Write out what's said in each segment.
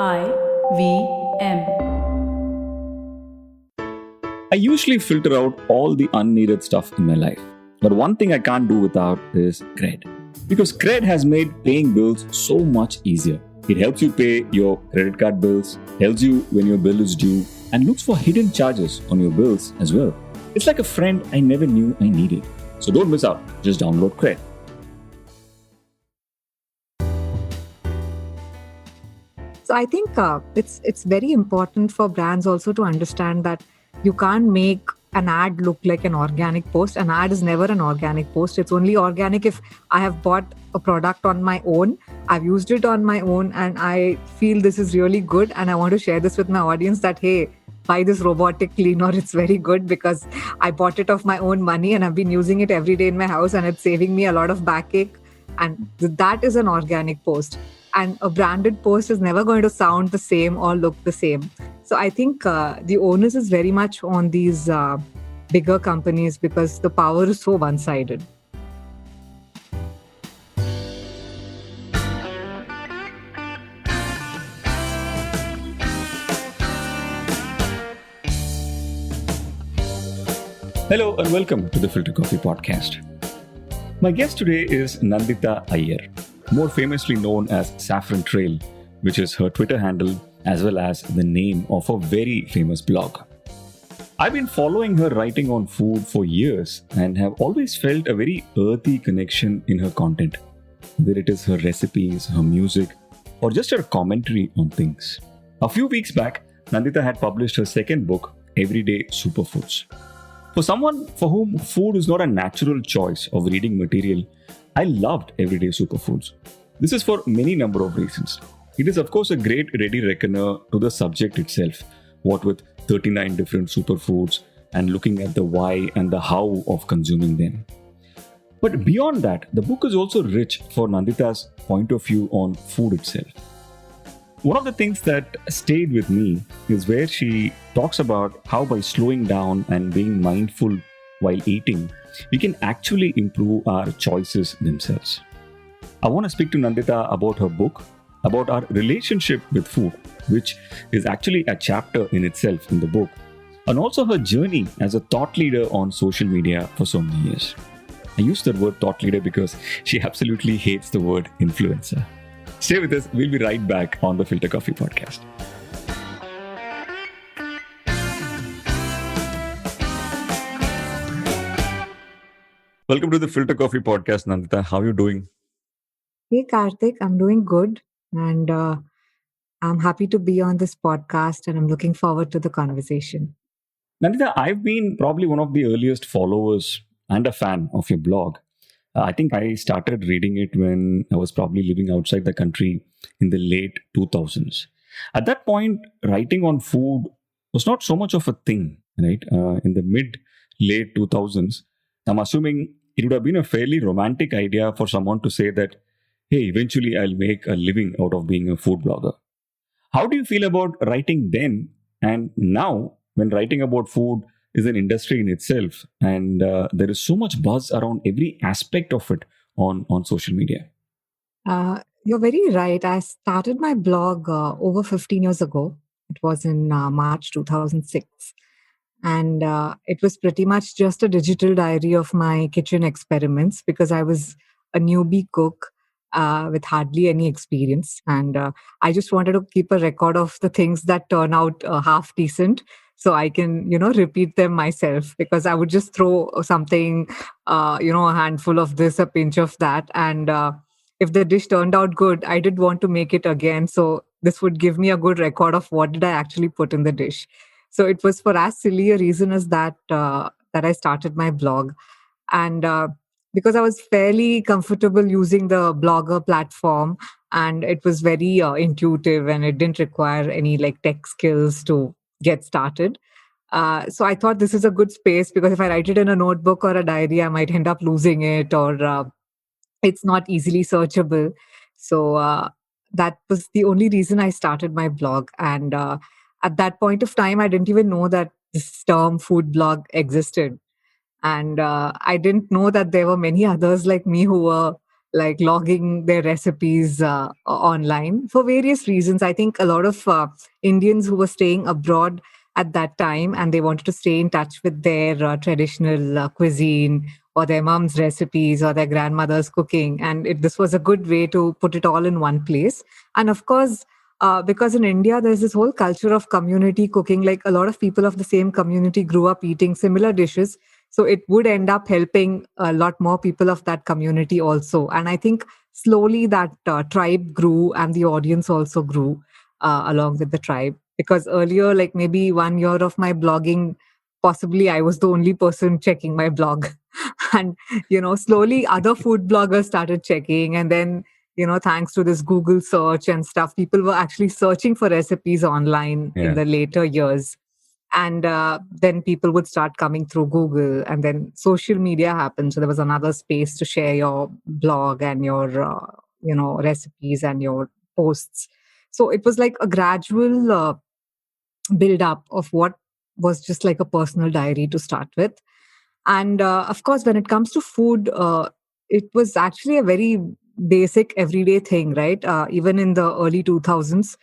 I V M. I usually filter out all the unneeded stuff in my life. But one thing I can't do without is cred. Because cred has made paying bills so much easier. It helps you pay your credit card bills, tells you when your bill is due, and looks for hidden charges on your bills as well. It's like a friend I never knew I needed. So don't miss out. Just download cred. So I think it's very important for brands also to understand that you can't make an ad look like an organic post. An ad is never an organic post. It's only organic if I have bought a product on my own, I've used it on my own, and I feel this is really good, and I want to share this with my audience that hey, buy this robotic cleaner. It's very good because I bought it of my own money and I've been using it every day in my house, and it's saving me a lot of backache. And that is an organic post. And a branded post is never going to sound the same or look the same. So I think the onus is very much on these bigger companies because the power is so one-sided. Hello and welcome to the Filter Coffee Podcast. My guest today is Nandita Iyer, more famously known as Saffron Trail, which is her Twitter handle as well as the name of a very famous blog. I've been following her writing on food for years and have always felt a very earthy connection in her content, whether it is her recipes, her music, or just her commentary on things. A few weeks back, Nandita had published her second book, Everyday Superfoods. For someone for whom food is not a natural choice of reading material, I loved Everyday Superfoods. This is for many number of reasons. It is of course a great ready reckoner to the subject itself, what with 39 different superfoods and looking at the why and the how of consuming them. But beyond that, the book is also rich for Nandita's point of view on food itself. One of the things that stayed with me is where she talks about how by slowing down and being mindful while eating, we can actually improve our choices themselves. I want to speak to Nandita about her book, about our relationship with food, which is actually a chapter in itself in the book, and also her journey as a thought leader on social media for so many years. I use the word thought leader because she absolutely hates the word influencer. Stay with us. We'll be right back on the Filter Coffee Podcast. Welcome to the Filter Coffee Podcast, Nandita. How are you doing? Hey, Karthik, I'm doing good. And I'm happy to be on this podcast and I'm looking forward to the conversation. Nandita, I've been probably one of the earliest followers and a fan of your blog. I think I started reading it when I was probably living outside the country in the late 2000s. At that point, writing on food was not so much of a thing, right? In the mid late 2000s, I'm assuming it would have been a fairly romantic idea for someone to say that, hey, eventually I'll make a living out of being a food blogger. How do you feel about writing then and now when writing about food is an industry in itself and there is so much buzz around every aspect of it on social media? You're very right. I started my blog over 15 years ago. It was in March 2006. And it was pretty much just a digital diary of my kitchen experiments because I was a newbie cook with hardly any experience. And I just wanted to keep a record of the things that turn out half decent so I can, repeat them myself because I would just throw something, a handful of this, a pinch of that. And if the dish turned out good, I did want to make it again. So this would give me a good record of what did I actually put in the dish. So it was for as silly a reason as that that I started my blog, and because I was fairly comfortable using the Blogger platform, and it was very intuitive, and it didn't require any like tech skills to get started. So I thought this is a good space because if I write it in a notebook or a diary, I might end up losing it, or it's not easily searchable. So that was the only reason I started my blog, and at that point of time, I didn't even know that this term food blog existed. And I didn't know that there were many others like me who were like logging their recipes online for various reasons. I think a lot of Indians who were staying abroad at that time and they wanted to stay in touch with their traditional cuisine or their mom's recipes or their grandmother's cooking. And this was a good way to put it all in one place. And of course, because in India, there's this whole culture of community cooking. Like a lot of people of the same community grew up eating similar dishes. So it would end up helping a lot more people of that community also. And I think slowly that tribe grew and the audience also grew along with the tribe. Because earlier, like maybe 1 year of my blogging, possibly I was the only person checking my blog. And, slowly other food bloggers started checking. And then thanks to this Google search and stuff, people were actually searching for recipes online in Yeah. the later years. And then people would start coming through Google, and then social media happened. So there was another space to share your blog and your, recipes and your posts. So it was like a gradual build up of what was just like a personal diary to start with. And of course, when it comes to food, it was actually a very basic everyday thing, right? Even in the early 2000s,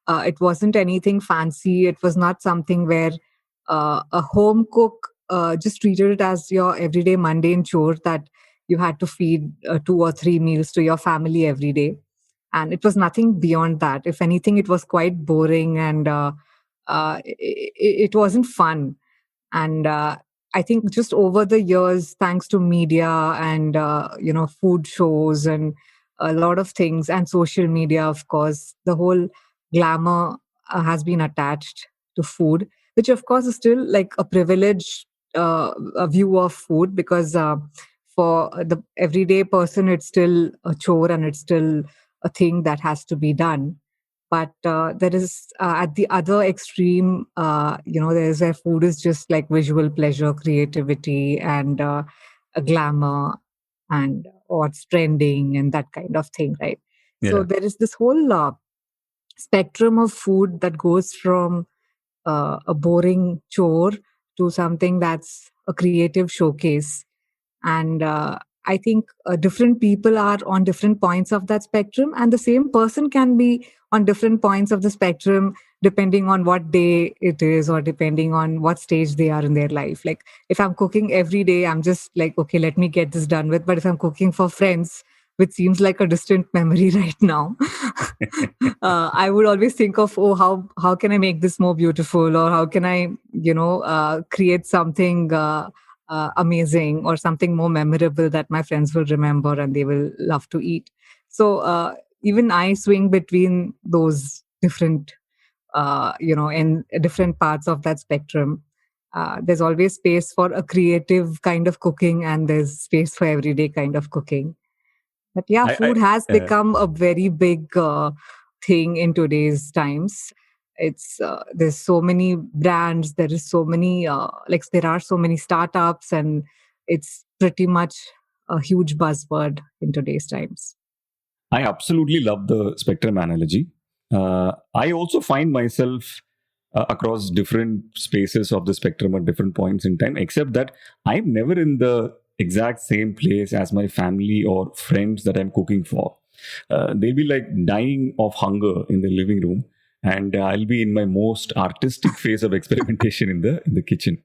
it wasn't anything fancy. It was not something where a home cook just treated it as your everyday mundane chore that you had to feed 2 or 3 meals to your family every day. And it was nothing beyond that. If anything, it was quite boring and it wasn't fun. And I think just over the years, thanks to media and food shows and a lot of things, and social media, of course, the whole glamour has been attached to food, which of course is still like a privileged a view of food, because for the everyday person, it's still a chore and it's still a thing that has to be done. But there is at the other extreme, there's where food is just like visual pleasure, creativity, and a glamour, and what's trending and that kind of thing, right? So Yeah. there is this whole spectrum of food that goes from a boring chore to something that's a creative showcase. And I think different people are on different points of that spectrum, and the same person can be on different points of the spectrum depending on what day it is or depending on what stage they are in their life. Like if I'm cooking every day, I'm just like, okay, let me get this done with. But if I'm cooking for friends, which seems like a distant memory right now, I would always think of, oh, how can I make this more beautiful, or how can I create something amazing or something more memorable that my friends will remember and they will love to eat. So even I swing between those different, in different parts of that spectrum. There's always space for a creative kind of cooking, and there's space for everyday kind of cooking. But yeah, I food has uh, become a very big thing in today's times. It's there's so many brands, there is so many there are so many startups, and it's pretty much a huge buzzword in today's times. I absolutely love the spectrum analogy. I also find myself across different spaces of the spectrum at different points in time, except that I'm never in the exact same place as my family or friends that I'm cooking for. They'll be like dying of hunger in the living room, and I'll be in my most artistic phase of experimentation in the kitchen.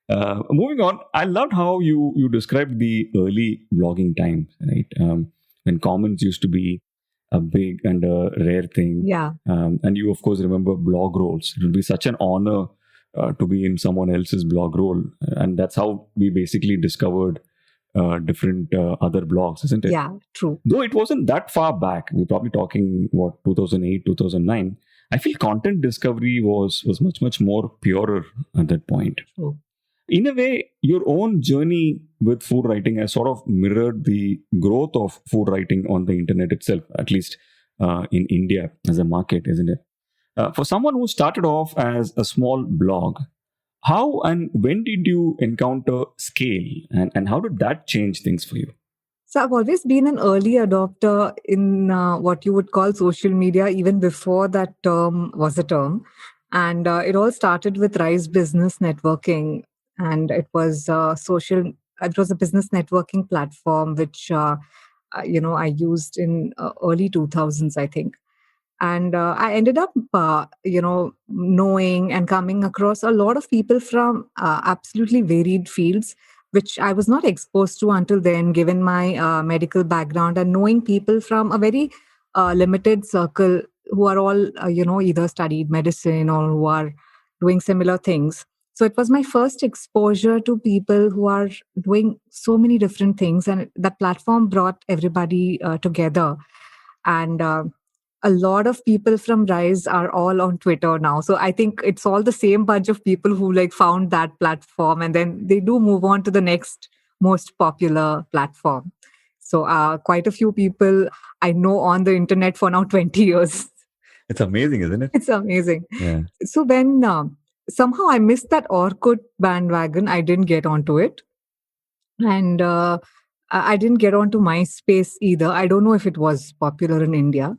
Moving on, I loved how you described the early blogging times, right? When comments used to be a big and a rare thing. Yeah. And you, of course, remember blog roles. It would be such an honor to be in someone else's blog role. And that's how we basically discovered different other blogs, isn't it? Yeah, true. Though it wasn't that far back, we're probably talking, 2008, 2009. I feel content discovery was much, much more purer at that point. True. In a way, your own journey with food writing has sort of mirrored the growth of food writing on the internet itself, at least in India as a market, isn't it? For someone who started off as a small blog, how and when did you encounter scale, and how did that change things for you? So I've always been an early adopter in what you would call social media, even before that term was a term. And it all started with Rise Business Networking, and it was social. It was a business networking platform which I used in early 2000s, I think. And I ended up, knowing and coming across a lot of people from absolutely varied fields, which I was not exposed to until then, given my medical background, and knowing people from a very limited circle who are all, either studied medicine or who are doing similar things. So it was my first exposure to people who are doing so many different things, and that platform brought everybody together. And a lot of people from Rise are all on Twitter now. So I think it's all the same bunch of people who like found that platform, and then they do move on to the next most popular platform. So quite a few people I know on the internet for now 20 years. It's amazing, isn't it? It's amazing. Yeah. So when somehow I missed that Orkut bandwagon, I didn't get onto it. And I didn't get onto MySpace either. I don't know if it was popular in India.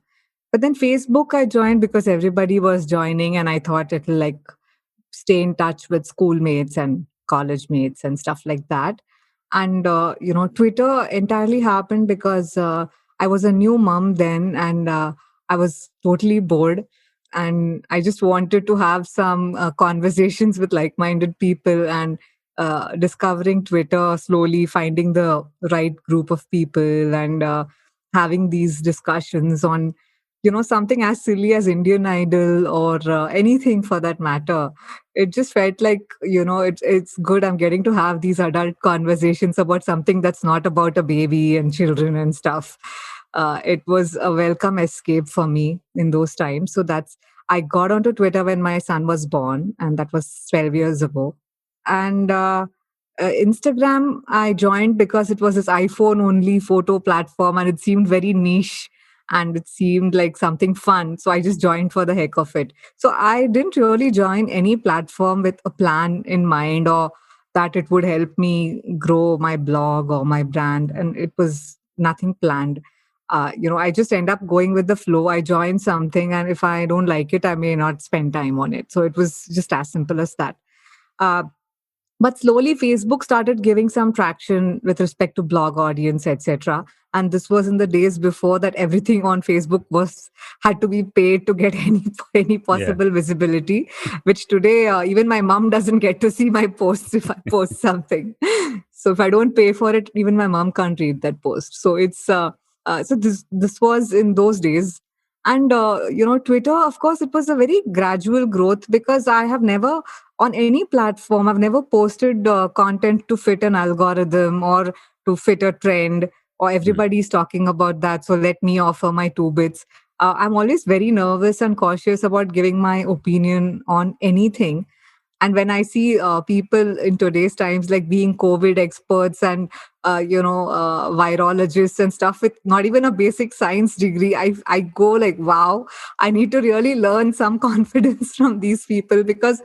But then Facebook I joined because everybody was joining, and I thought it'll like stay in touch with schoolmates and college mates and stuff like that. And Twitter entirely happened because I was a new mom then, and I was totally bored, and I just wanted to have some conversations with like-minded people, and discovering Twitter, slowly finding the right group of people, and having these discussions on something as silly as Indian Idol, or anything for that matter. It just felt like it's good. I'm getting to have these adult conversations about something that's not about a baby and children and stuff. It was a welcome escape for me in those times. So that's I got onto Twitter when my son was born, and that was 12 years ago. And Instagram I joined because it was this iPhone only photo platform, and it seemed very niche, and it seemed like something fun. So I just joined for the heck of it. So I didn't really join any platform with a plan in mind, or that it would help me grow my blog or my brand. And it was nothing planned. I just end up going with the flow. I join something, and if I don't like it, I may not spend time on it. So it was just as simple as that. Uh, but slowly Facebook started giving some traction with respect to blog audience, etc. And this was in the days before that everything on Facebook was had to be paid to get any Yeah. possible visibility, which today even my mom doesn't get to see my posts if I post something. So if I don't pay for it, even my mom can't read that post. So it's so this was in those days. And Twitter, of course, it was a very gradual growth, because I have never, on any platform, I've never posted content to fit an algorithm or to fit a trend, or everybody's talking about that, so let me offer my two bits. I'm always very nervous and cautious about giving my opinion on anything. And when I see people in today's times like being COVID experts and virologists and stuff with not even a basic science degree, I go like, wow, I need to really learn some confidence from these people, because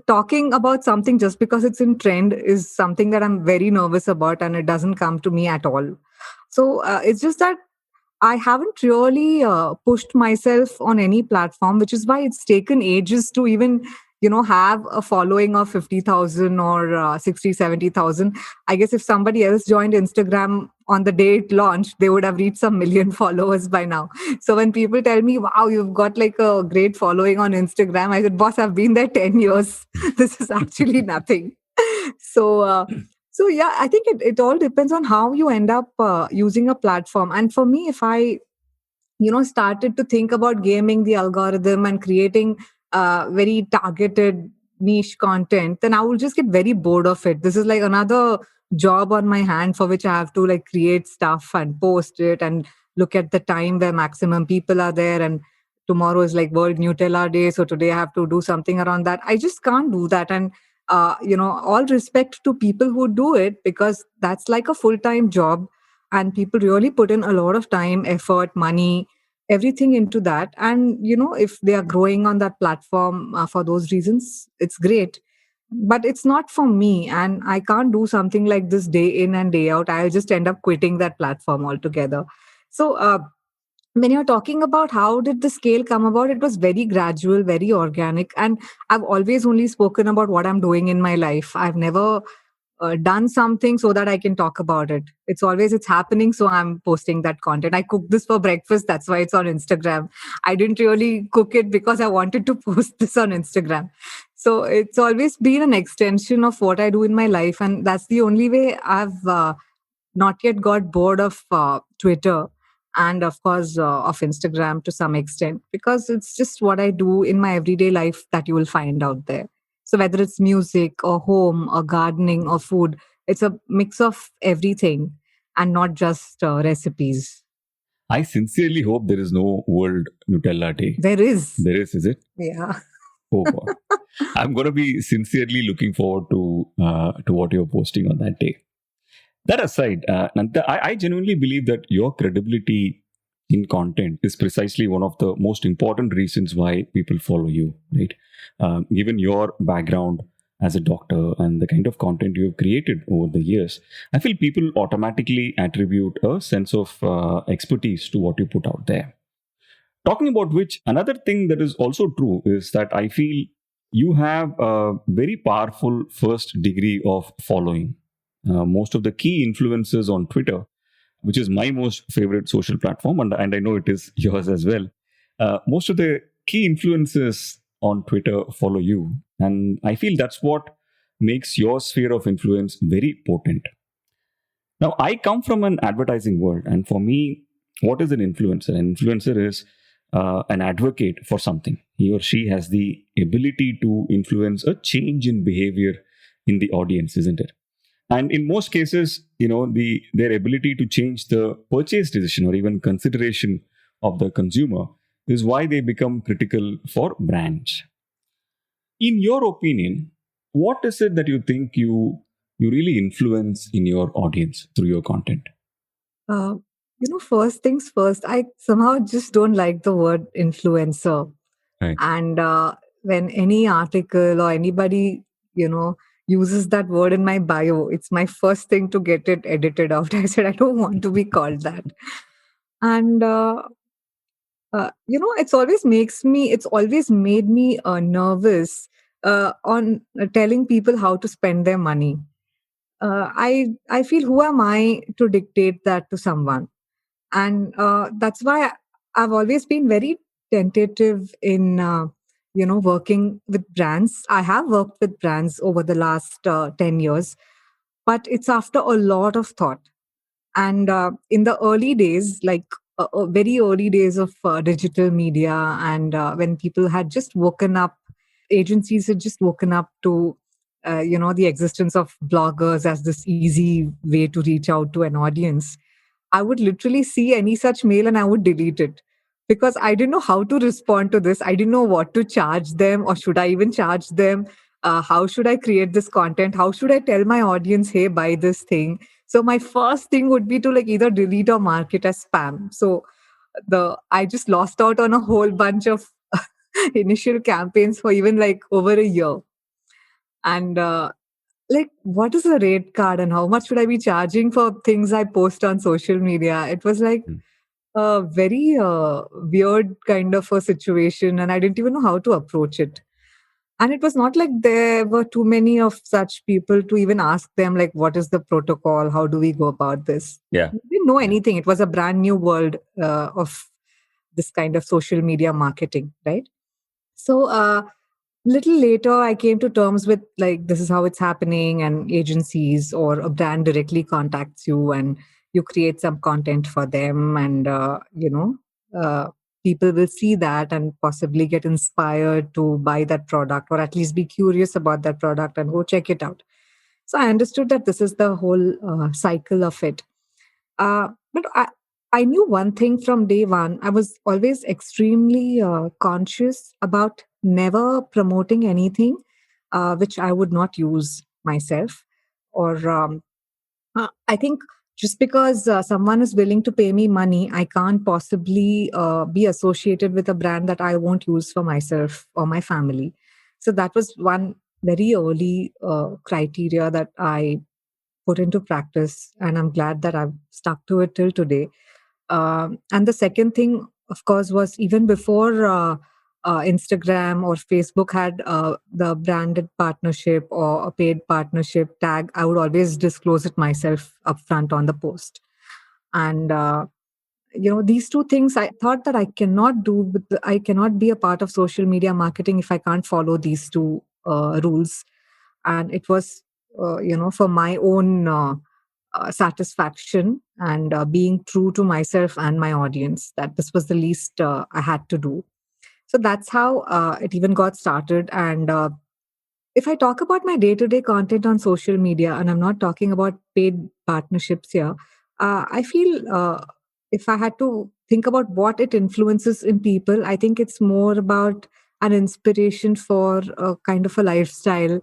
talking about something just because it's in trend is something that I'm very nervous about, and it doesn't come to me at all. So it's just that I haven't really pushed myself on any platform, which is why it's taken ages to even, have a following of 50,000 or 60, 70,000. I guess if somebody else joined Instagram on the day it launched, they would have reached some million followers by now. So when people tell me, wow, you've got like a great following on Instagram, I said, boss, I've been there 10 years. This is actually nothing. So, so yeah, I think it all depends on how you end up using a platform. And for me, if I started to think about gaming the algorithm and creating very targeted niche content, then I will just get very bored of it. This is like another job on my hand for which I have to like create stuff and post it and look at the time where maximum people are there. And tomorrow is like World Nutella Day, so today I have to do something around that. I just can't do that. And all respect to people who do it, because that's like a full-time job, and people really put in a lot of time, effort, money, everything into that. And if they are growing on that platform for those reasons, it's great. But it's not for me, and I can't do something like this day in and day out. I'll just end up quitting that platform altogether. So when you're talking about how did the scale come about, it was very gradual, very organic. And I've always only spoken about what I'm doing in my life. I've never done something so that I can talk about it. It's happening, so I'm posting that content. I cooked this for breakfast, that's why it's on Instagram. I didn't really cook it because I wanted to post this on Instagram. So it's always been an extension of what I do in my life, and that's the only way I've not yet got bored of Twitter, and of course of Instagram to some extent, because it's just what I do in my everyday life that you will find out there. So whether it's music or home or gardening or food, it's a mix of everything and not just recipes. I sincerely hope there is no World Nutella Day. There is. There is it? Yeah. Oh, wow. I'm going to be sincerely looking forward to what you're posting on that day. That aside, Nanda, I genuinely believe that your credibility in content is precisely one of the most important reasons why people follow you, right? Given your background as a doctor and the kind of content you've created over the years, I feel people automatically attribute a sense of expertise to what you put out there. Talking about which, another thing that is also true is that I feel you have a very powerful first degree of following. Most of the key influencers on Twitter, which is my most favorite social platform, and I know it is yours as well. Most of the key influencers on Twitter follow you. And I feel that's what makes your sphere of influence very potent. Now, I come from an advertising world, and for me, what is an influencer? An influencer is an advocate for something. He or she has the ability to influence a change in behavior in the audience, isn't it? And in most cases, their ability to change the purchase decision or even consideration of the consumer is why they become critical for brands. In your opinion, what is it that you think you really influence in your audience through your content? Uh, first things first, I somehow just don't like the word influencer. Right. And when any article or anybody, uses that word in my bio, it's my first thing to get it edited out. I said, I don't want to be called that. And, it's always made me nervous on telling people how to spend their money. I feel, who am I to dictate that to someone? And that's why I've always been very tentative in working with brands. I have worked with brands over the last 10 years, but it's after a lot of thought. And in the early days, like very early days of digital media, and when people had just woken up, agencies had just woken up to the existence of bloggers as this easy way to reach out to an audience, I would literally see any such mail and I would delete it, because I didn't know how to respond to this. I didn't know what to charge them, or should I even charge them? How should I create this content? How should I tell my audience, hey, buy this thing? So my first thing would be to like either delete or mark it as spam. So I just lost out on a whole bunch of initial campaigns for even like over a year. And like, what is a rate card and how much should I be charging for things I post on social media? It was like Mm. a very weird kind of a situation, and I didn't even know how to approach it. And it was not like there were too many of such people to even ask them, like, what is the protocol? How do we go about this? Yeah. We didn't know anything. It was a brand new world of this kind of social media marketing, right? So, little later, I came to terms with like, this is how it's happening, and agencies or a brand directly contacts you and you create some content for them, and uh, people will see that and possibly get inspired to buy that product, or at least be curious about that product and go check it out. So I understood that this is the whole cycle of it. But I knew one thing from day one. I was always extremely conscious about never promoting anything which I would not use myself. Or I think just because someone is willing to pay me money, I can't possibly be associated with a brand that I won't use for myself or my family. So that was one very early criteria that I put into practice, and I'm glad that I've stuck to it till today. And the second thing, of course, was even before Instagram or Facebook had the branded partnership or a paid partnership tag, I would always disclose it myself upfront on the post. And these two things I thought that I cannot do. I cannot be a part of social media marketing if I can't follow these two rules. And it was, for my own satisfaction and being true to myself and my audience, that this was the least I had to do. So that's how it even got started. And if I talk about my day to day content on social media, and I'm not talking about paid partnerships here, I feel if I had to think about what it influences in people, I think it's more about an inspiration for a kind of a lifestyle,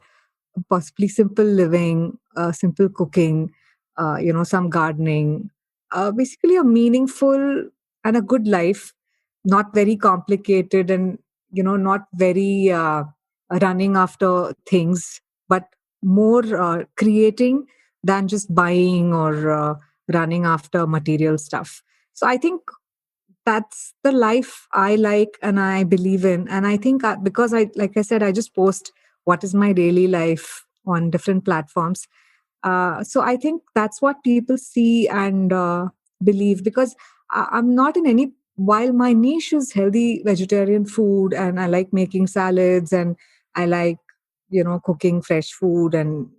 possibly simple living, simple cooking, some gardening, basically a meaningful and a good life, not very complicated and, not very running after things, but more creating than just buying or running after material stuff. So I think that's the life I like and I believe in. And I think because like I said, I just post what is my daily life on different platforms. So I think that's what people see and believe, because I'm not in any, while my niche is healthy vegetarian food and I like making salads and I like, cooking fresh food and,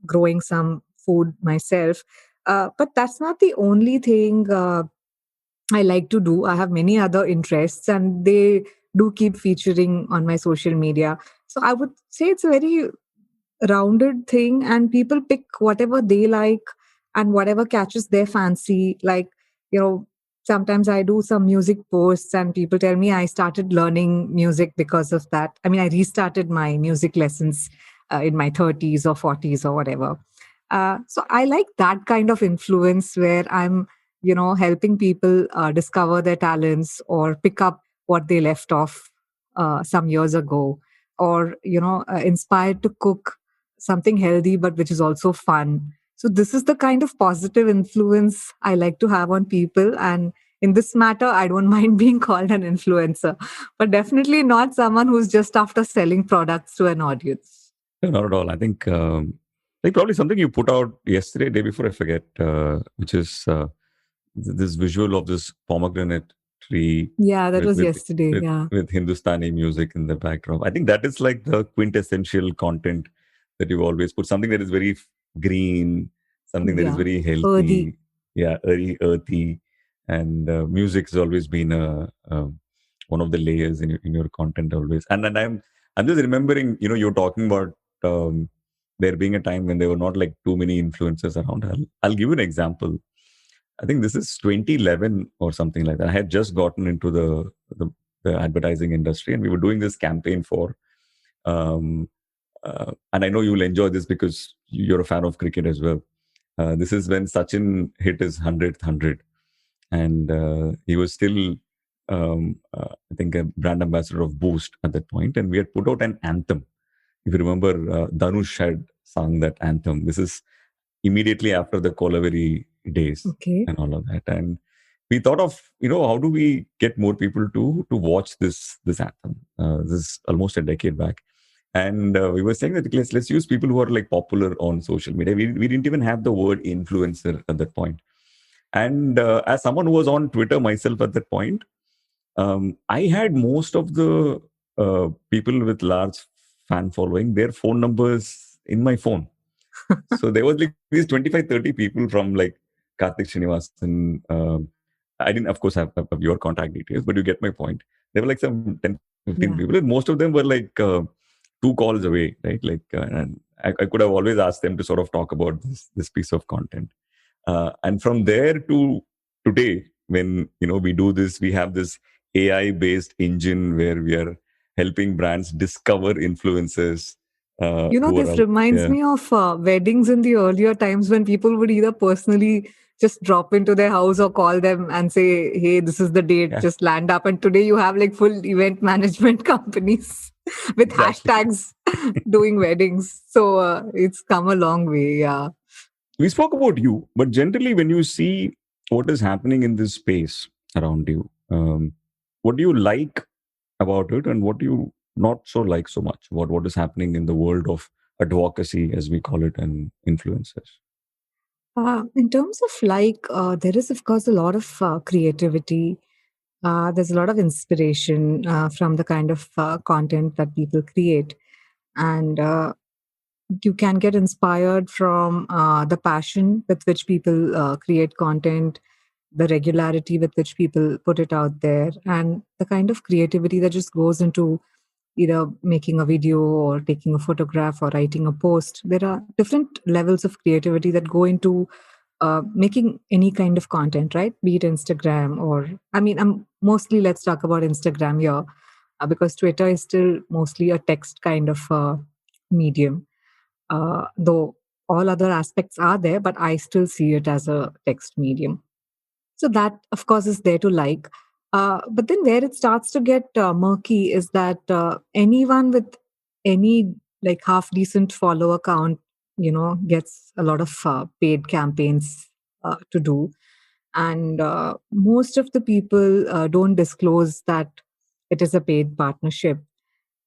growing some food myself. But that's not the only thing I like to do. I have many other interests and they do keep featuring on my social media. So I would say it's a very rounded thing and people pick whatever they like and whatever catches their fancy. Like, sometimes I do some music posts and people tell me I started learning music because of that. I mean, I restarted my music lessons in my 30s or 40s or whatever. So I like that kind of influence where I'm, helping people discover their talents or pick up what they left off some years ago, or, inspired to cook something healthy, but which is also fun. So this is the kind of positive influence I like to have on people. And in this matter, I don't mind being called an influencer, but definitely not someone who's just after selling products to an audience. No, not at all. I think like probably something you put out yesterday, day before I forget, which is this visual of this pomegranate tree Yeah, that with was with yesterday. with, Yeah. with Hindustani music in the backdrop. I think that is like the quintessential content that you always put. Something that is very green, something that is Yeah. very Earthy. healthy, yeah, very earthy, and music has always been one of the layers in your content always. And I'm just remembering, you're talking about there being a time when there were not like too many influencers around. I'll give you an example. I think this is 2011 or something like that. I had just gotten into the advertising industry, and we were doing this campaign for. And I know you'll enjoy this because you're a fan of cricket as well. This is when Sachin hit his 100th 100, and he was still, I think, a brand ambassador of Boost at that point, and we had put out an anthem. If you remember, Dhanush had sung that anthem. This is immediately after the Kolaveri days Okay. and all of that. And we thought of, how do we get more people to watch this anthem? This is almost a decade back. And we were saying that let's use people who are like popular on social media. We didn't even have the word influencer at that point. And as someone who was on Twitter myself at that point, I had most of the people with large fan following, their phone numbers in my phone. So there was like these 25, 30 people from like Karthik Srinivasan. I didn't, of course, have your contact details, but you get my point. There were like some 10, 15 Yeah. people, and most of them were like two calls away, right? Like, and I could have always asked them to sort of talk about this piece of content. And from there to today, when we do this, we have this AI based engine where we are helping brands discover influencers who are This out. reminds Yeah, me of weddings in the earlier times when people would either personally just drop into their house or call them and say, hey, this is the date, yeah, just land up. And today you have like full event management companies with exactly. hashtags doing weddings. So it's come a long way. Yeah. We spoke about you, but generally, when you see what is happening in this space around you, what do you like about it, and what do you not so like so much? What is happening in the world of advocacy, as we call it, and influencers? In terms of there is, of course, a lot of creativity. There's a lot of inspiration from the kind of content that people create. And you can get inspired from the passion with which people create content, the regularity with which people put it out there, and the kind of creativity that just goes into either making a video or taking a photograph or writing a post. There are different levels of creativity that go into making any kind of content, right? Be it Instagram or, I mean, I'm mostly, let's talk about Instagram here, because Twitter is still mostly a text kind of medium, though all other aspects are there, but I still see it as a text medium. So that, of course, is there to like. But then where it starts to get murky is that anyone with any like half decent follower count, gets a lot of paid campaigns to do. And most of the people don't disclose that it is a paid partnership.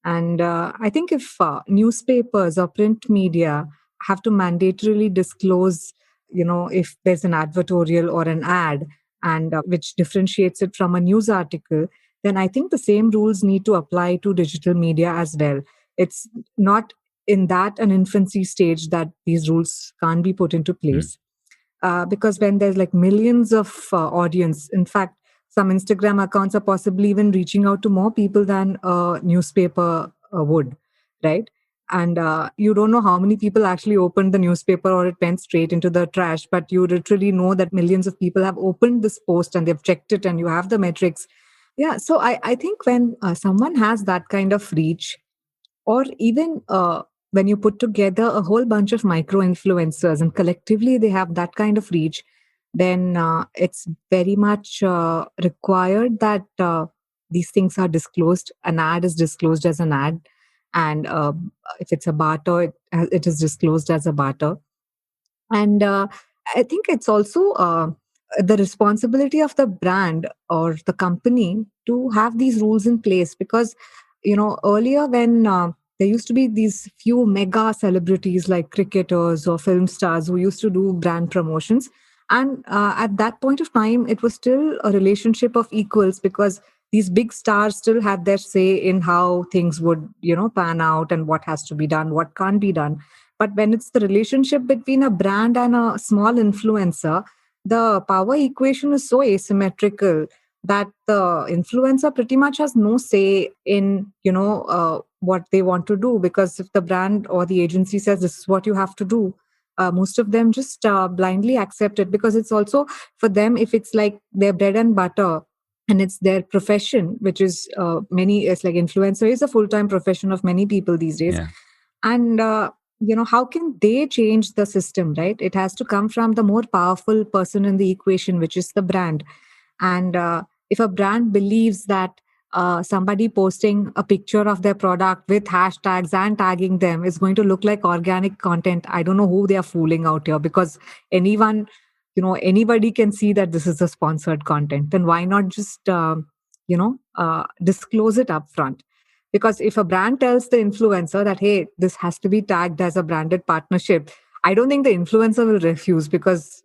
And I think if newspapers or print media have to mandatorily disclose, if there's an advertorial or an ad, and which differentiates it from a news article, then I think the same rules need to apply to digital media as well. It's not in that an infancy stage that these rules can't be put into Mm. place. Because when there's like millions of audience, in fact, some Instagram accounts are possibly even reaching out to more people than a newspaper would, right? And you don't know how many people actually opened the newspaper or it went straight into the trash, but you literally know that millions of people have opened this post and they've checked it and you have the metrics. Yeah, so I think when someone has that kind of reach, or even when you put together a whole bunch of micro influencers and collectively they have that kind of reach, then it's very much required that these things are disclosed. An ad is disclosed as an ad, and if it's a barter, it is disclosed as a barter. And I think it's also the responsibility of the brand or the company to have these rules in place, because earlier when there used to be these few mega celebrities like cricketers or film stars who used to do brand promotions, and at that point of time it was still a relationship of equals, because these big stars still had their say in how things would pan out and what has to be done, what can't be done. But when it's the relationship between a brand and a small influencer, the power equation is so asymmetrical that the influencer pretty much has no say in what they want to do, because if the brand or the agency says this is what you have to do, most of them just blindly accept it, because it's also for them, if it's like their bread and butter and it's their profession, which is it's like influencer is a full-time profession of many people these days. Yeah. And how can they change the system, right? It has to come from the more powerful person in the equation, which is the brand. And if a brand believes that somebody posting a picture of their product with hashtags and tagging them is going to look like organic content, I don't know who they are fooling out here, because anyone, anybody can see that this is a sponsored content. Then why not just disclose it up front? Because if a brand tells the influencer that, hey, this has to be tagged as a branded partnership, I don't think the influencer will refuse, because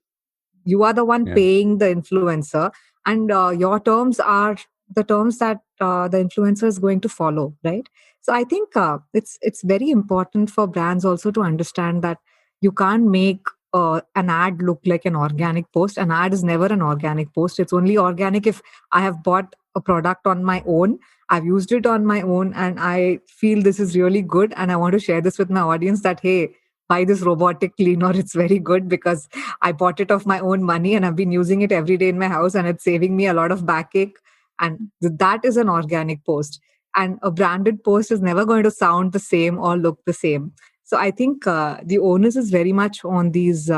you are the one Yeah. paying the influencer, and your terms are the terms that the influencer is going to follow, right? So I think it's very important for brands also to understand that you can't make an ad look like an organic post. An ad is never an organic post. It's only organic if I have bought a product on my own, I've used it on my own, and I feel this is really good, and I want to share this with my audience that, hey, buy this robotic cleaner, it's very good because I bought it of my own money and I've been using it every day in my house and it's saving me a lot of backache. And that is an organic post. And a branded post is never going to sound the same or look the same. So I think the onus is very much on these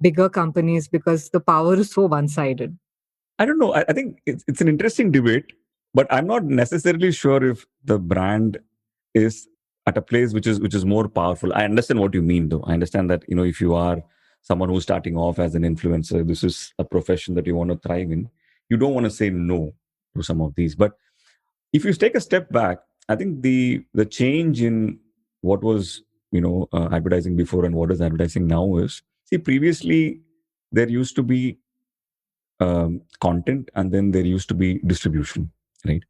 bigger companies, because the power is so one sided. I don't know. I think it's an interesting debate, but I'm not necessarily sure if the brand is at a place which is more powerful. I understand what you mean, though. I understand that if you are someone who's starting off as an influencer, this is a profession that you want to thrive in. You don't want to say no to some of these, but if you take a step back, I think the change in what was advertising before and what is advertising now is, see, previously there used to be content, and then there used to be distribution, right?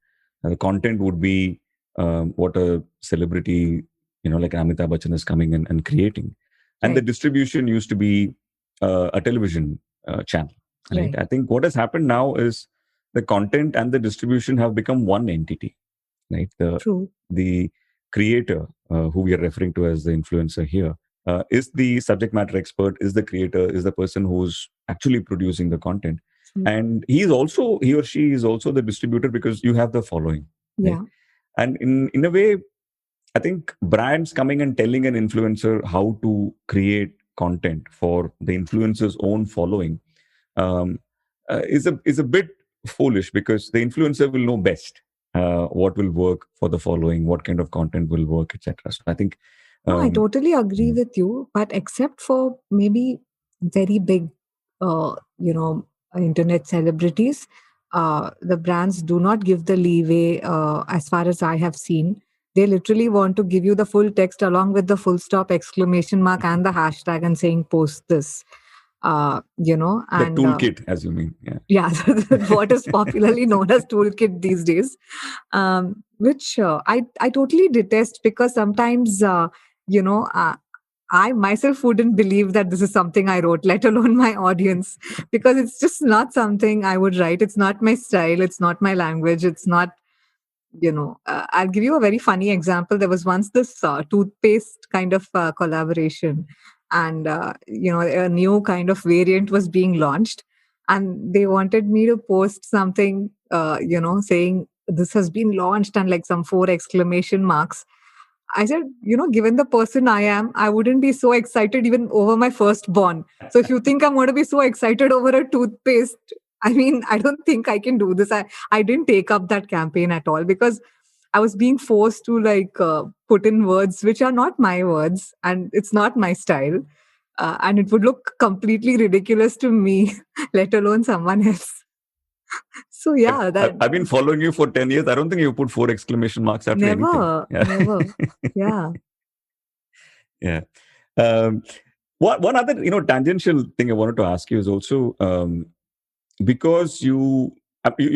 The content would be what a celebrity, like Amitabh Bachchan is coming in and creating, and the Right. distribution used to be a television channel, right? Right. I think what has happened now is the content and the distribution have become one entity, right? True. The creator, who we are referring to as the influencer here, is the subject matter expert, is the creator, is the person who's actually producing the content, True. and he or she is also the distributor, because you have the following, right? Yeah. And in a way, I think brands coming and telling an influencer how to create content for the influencer's own following, um, is a bit foolish, because the influencer will know best what will work for the following, what kind of content will work, etc. So I think, No, I um, totally agree mm, with you. But except for maybe very big, uh, you know, internet celebrities, the brands do not give the leeway. As far as I have seen, they literally want to give you the full text along with the full stop, exclamation mark, and the hashtag, and saying post this. the And toolkit, as you mean, yeah. yeah, what is popularly known as toolkit these days, which I totally detest, because sometimes you know uh, I myself wouldn't believe that this is something I wrote, let alone my audience, because it's just not something I would write. It's not my style. It's not my language. It's not, I'll give you a very funny example. There was once this toothpaste kind of collaboration, and a new kind of variant was being launched, and they wanted me to post something, saying this has been launched, and like some four exclamation marks. I said, given the person I am, I wouldn't be so excited even over my firstborn. So if you think I'm going to be so excited over a toothpaste, I mean, I don't think I can do this. I didn't take up that campaign at all, because I was being forced to put in words which are not my words, and it's not my style. And it would look completely ridiculous to me, let alone someone else. So yeah, that I've been following you for 10 years. I don't think you put four exclamation marks after anything. never, Yeah. never. Yeah. Yeah. Um, one other, tangential thing I wanted to ask you is also, because you're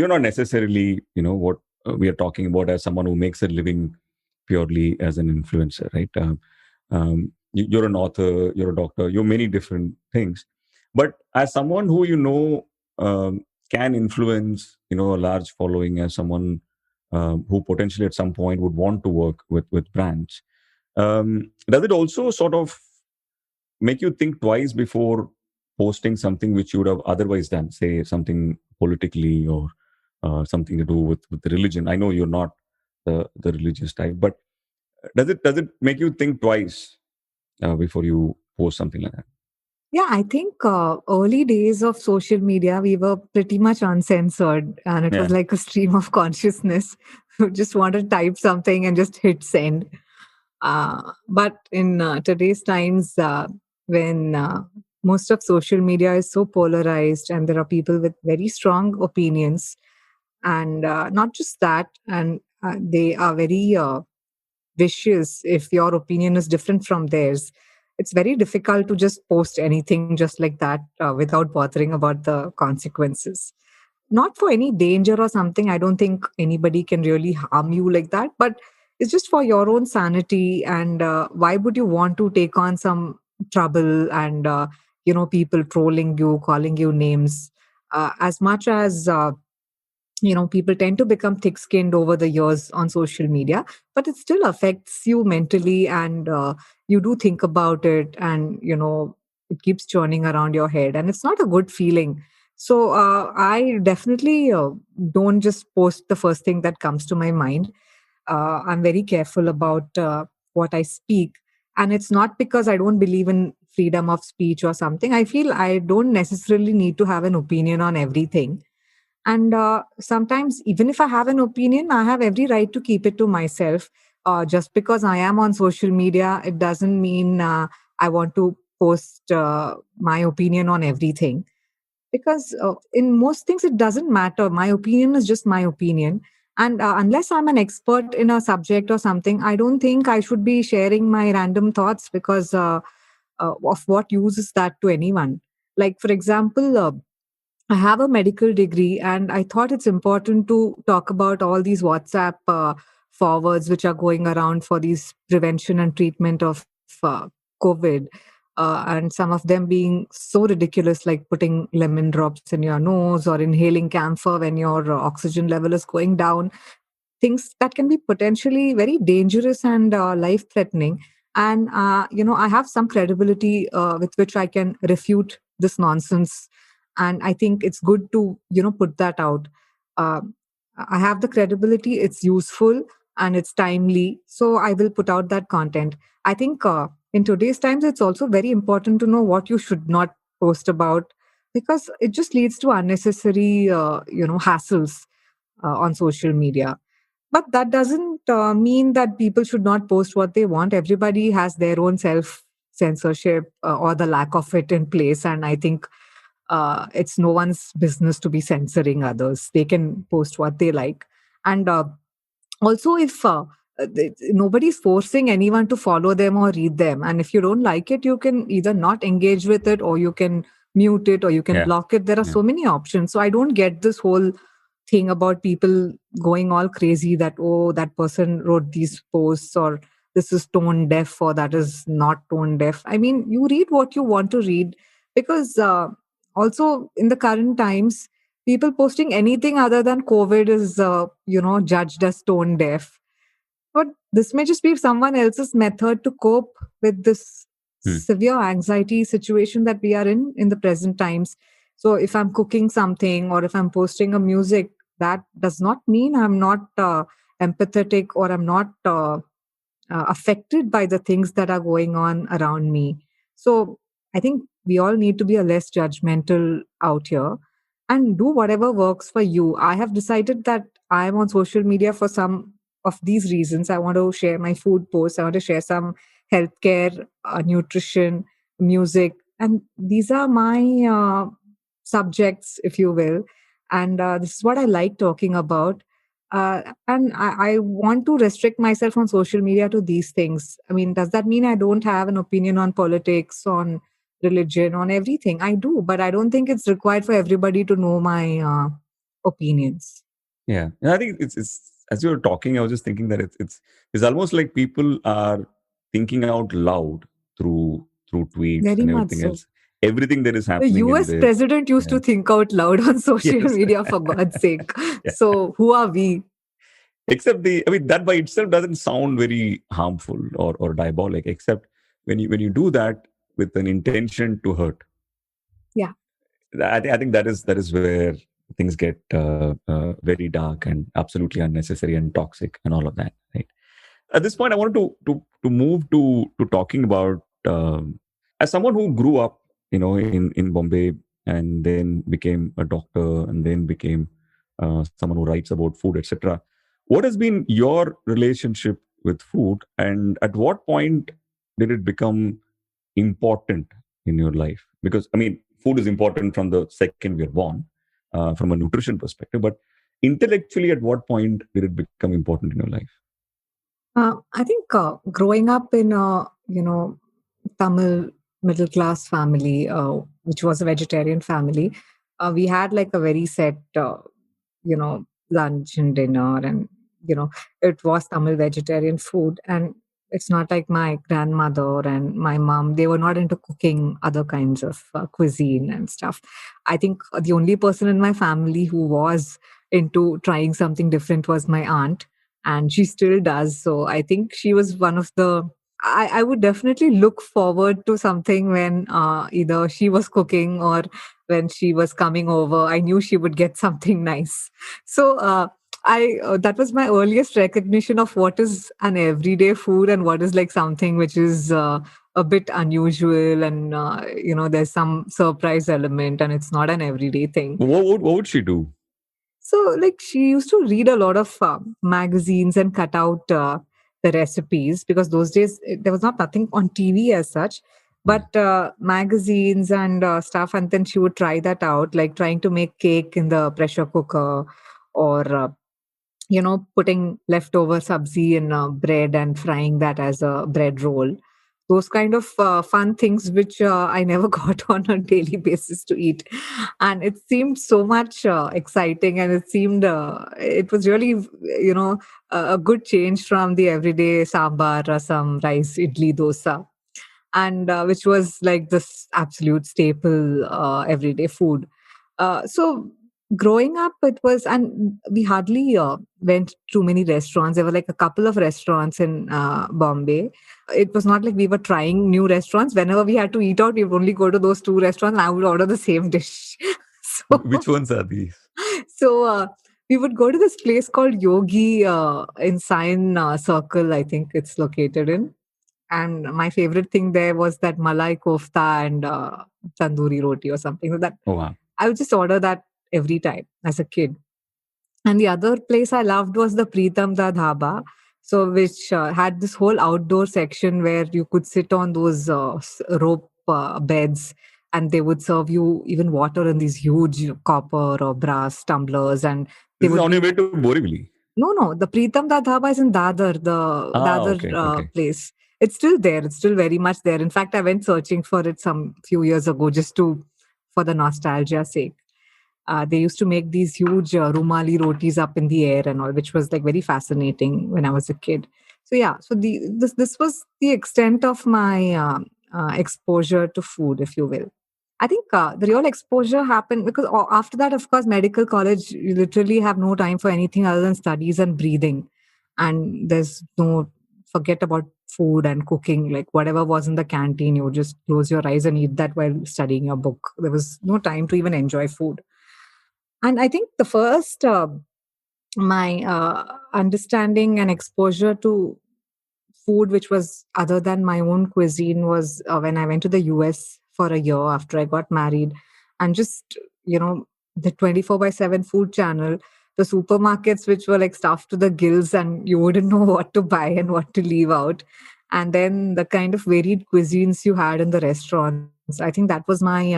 not necessarily, what we are talking about as someone who makes a living purely as an influencer, right? You're an author, you're a doctor, you're many different things. But as someone who can influence, a large following, as someone who potentially at some point would want to work with brands, does it also sort of make you think twice before posting something which you would have otherwise done, say something politically, or something to do with the religion? I know you're not the religious type, but does it make you think twice before you post something like that? Yeah, I think early days of social media, we were pretty much uncensored, and it was Yeah. like a stream of consciousness. You just want to type something and just hit send. But in today's times, when most of social media is so polarized, and there are people with very strong opinions, and not just that, and they are very vicious if your opinion is different from theirs. It's very difficult to just post anything just like that without bothering about the consequences. Not for any danger or something. I don't think anybody can really harm you like that, but it's just for your own sanity. And why would you want to take on some trouble and, people trolling you, calling you names? As much as people tend to become thick skinned over the years on social media, but it still affects you mentally, and you do think about it, and it keeps churning around your head, and it's not a good feeling. So I definitely don't just post the first thing that comes to my mind. I'm very careful about what I speak, and it's not because I don't believe in freedom of speech or something. I feel I don't necessarily need to have an opinion on everything, and sometimes, even if I have an opinion, I have every right to keep it to myself. Just because I am on social media, it doesn't mean I want to post my opinion on everything. Because in most things, it doesn't matter. My opinion is just my opinion. And unless I'm an expert in a subject or something, I don't think I should be sharing my random thoughts, because of what use is that to anyone? Like, for example, I have a medical degree, and I thought it's important to talk about all these WhatsApp forwards which are going around for these prevention and treatment of COVID. And some of them being so ridiculous, like putting lemon drops in your nose or inhaling camphor when your oxygen level is going down, things that can be potentially very dangerous and life threatening. And I have some credibility with which I can refute this nonsense, and I think it's good to put that out. uh, I have the credibility, it's useful, and it's timely, so I will put out that content. I think in today's times it's also very important to know what you should not post about, because it just leads to unnecessary hassles on social media. But that doesn't mean that people should not post what they want. Everybody has their own self censorship or the lack of it in place. And I think it's no one's business to be censoring others. They can post what they like. And also, if nobody's forcing anyone to follow them or read them, and if you don't like it, you can either not engage with it, or you can mute it, or you can Yeah. block it. There are Yeah. so many options. So I don't get this whole thing about people going all crazy that, oh, that person wrote these posts, or this is tone deaf, or that is not tone deaf. I mean, you read what you want to read, because also in the current times, people posting anything other than COVID is judged as tone deaf. But this may just be someone else's method to cope with this Hmm. severe anxiety situation that we are in the present times. So if I'm cooking something, or if I'm posting a music, that does not mean I'm not empathetic, or I'm not affected by the things that are going on around me. So I think we all need to be a less judgmental out here and do whatever works for you. I have decided that I'm on social media for some of these reasons. I want to share my food posts, I want to share some healthcare, nutrition, music, and these are my subjects, if you will. And this is what I like talking about. And I want to restrict myself on social media to these things. I mean, does that mean I don't have an opinion on politics, on religion, on everything? I do, but I don't think it's required for everybody to know my opinions. Yeah, and I think it's as you were talking, I was just thinking that it's almost like people are thinking out loud through tweets Very and much everything so. else. Everything that is The happening in US this. president used Yeah. to think out loud on social Yes. media, for God's sake. Yeah. So who are we? Except I mean, that by itself doesn't sound very harmful or diabolic, except when you do that with an intention to hurt. Yeah. I think that is where things get very dark and absolutely unnecessary and toxic and all of that. Right. At this point, I wanted to move to talking about as someone who grew up, in Bombay and then became a doctor and then became someone who writes about food, etc. What has been your relationship with food, and at what point did it become important in your life? Because I mean, food is important from the second we are born, from a nutrition perspective, but intellectually, at what point did it become important in your life? I think growing up in a Tamil middle class family, which was a vegetarian family, we had like a very set lunch and dinner, and it was Tamil vegetarian food. And it's not like my grandmother and my mom, they were not into cooking other kinds of cuisine and stuff. I think the only person in my family who was into trying something different was my aunt, and she still does. So I think she was one of the, I would definitely look forward to something when either she was cooking or when she was coming over. I knew she would get something nice. So I that was my earliest recognition of what is an everyday food and what is like something which is a bit unusual, and there's some surprise element, and it's not an everyday thing. What would she do? So, like, she used to read a lot of magazines and cut out the recipes, because those days there was not nothing on TV as such, but magazines and stuff. And then she would try that out, like trying to make cake in the pressure cooker, or putting leftover sabzi in bread and frying that as a bread roll. Those kind of fun things which I never got on a daily basis to eat. And it seemed so much exciting, and it was really, a good change from the everyday sambar, rasam, rice, idli, dosa, and which was like this absolute staple everyday food. So growing up, it was, and we hardly went to many restaurants. There were like a couple of restaurants in Bombay. It was not like we were trying new restaurants. Whenever we had to eat out, we would only go to those two restaurants, and I would order the same dish. Which so, ones are these? so we would go to this place called Yogi in Sion Circle, I think it's located in. And my favorite thing there was that malai kofta and tandoori roti or something. So that Oh, wow. I would just order that every time as a kid. And the other place I loved was the Pritam Da Dhaba. So, which had this whole outdoor section where you could sit on those rope beds, and they would serve you even water in these huge copper or brass tumblers. And they This is would on your be, way to Borivali. no, the Pritam Da Dhaba is in Dadar, the Ah, Dadar okay, okay. place. It's still there. It's still very much there. In fact, I went searching for it some few years ago just for the nostalgia sake. They used to make these huge rumali rotis up in the air and all, which was like very fascinating when I was a kid. So yeah, so this was the extent of my exposure to food, if you will. I think the real exposure happened because after that, of course, medical college, you literally have no time for anything other than studies and breathing. And there's no, forget about food and cooking, like whatever was in the canteen, you would just close your eyes and eat that while studying your book. There was no time to even enjoy food. And I think the first, my understanding and exposure to food, which was other than my own cuisine, was when I went to the US for a year after I got married. And just, the 24 by 7 food channel, the supermarkets, which were like stuffed to the gills, and you wouldn't know what to buy and what to leave out. And then the kind of varied cuisines you had in the restaurants. I think that was my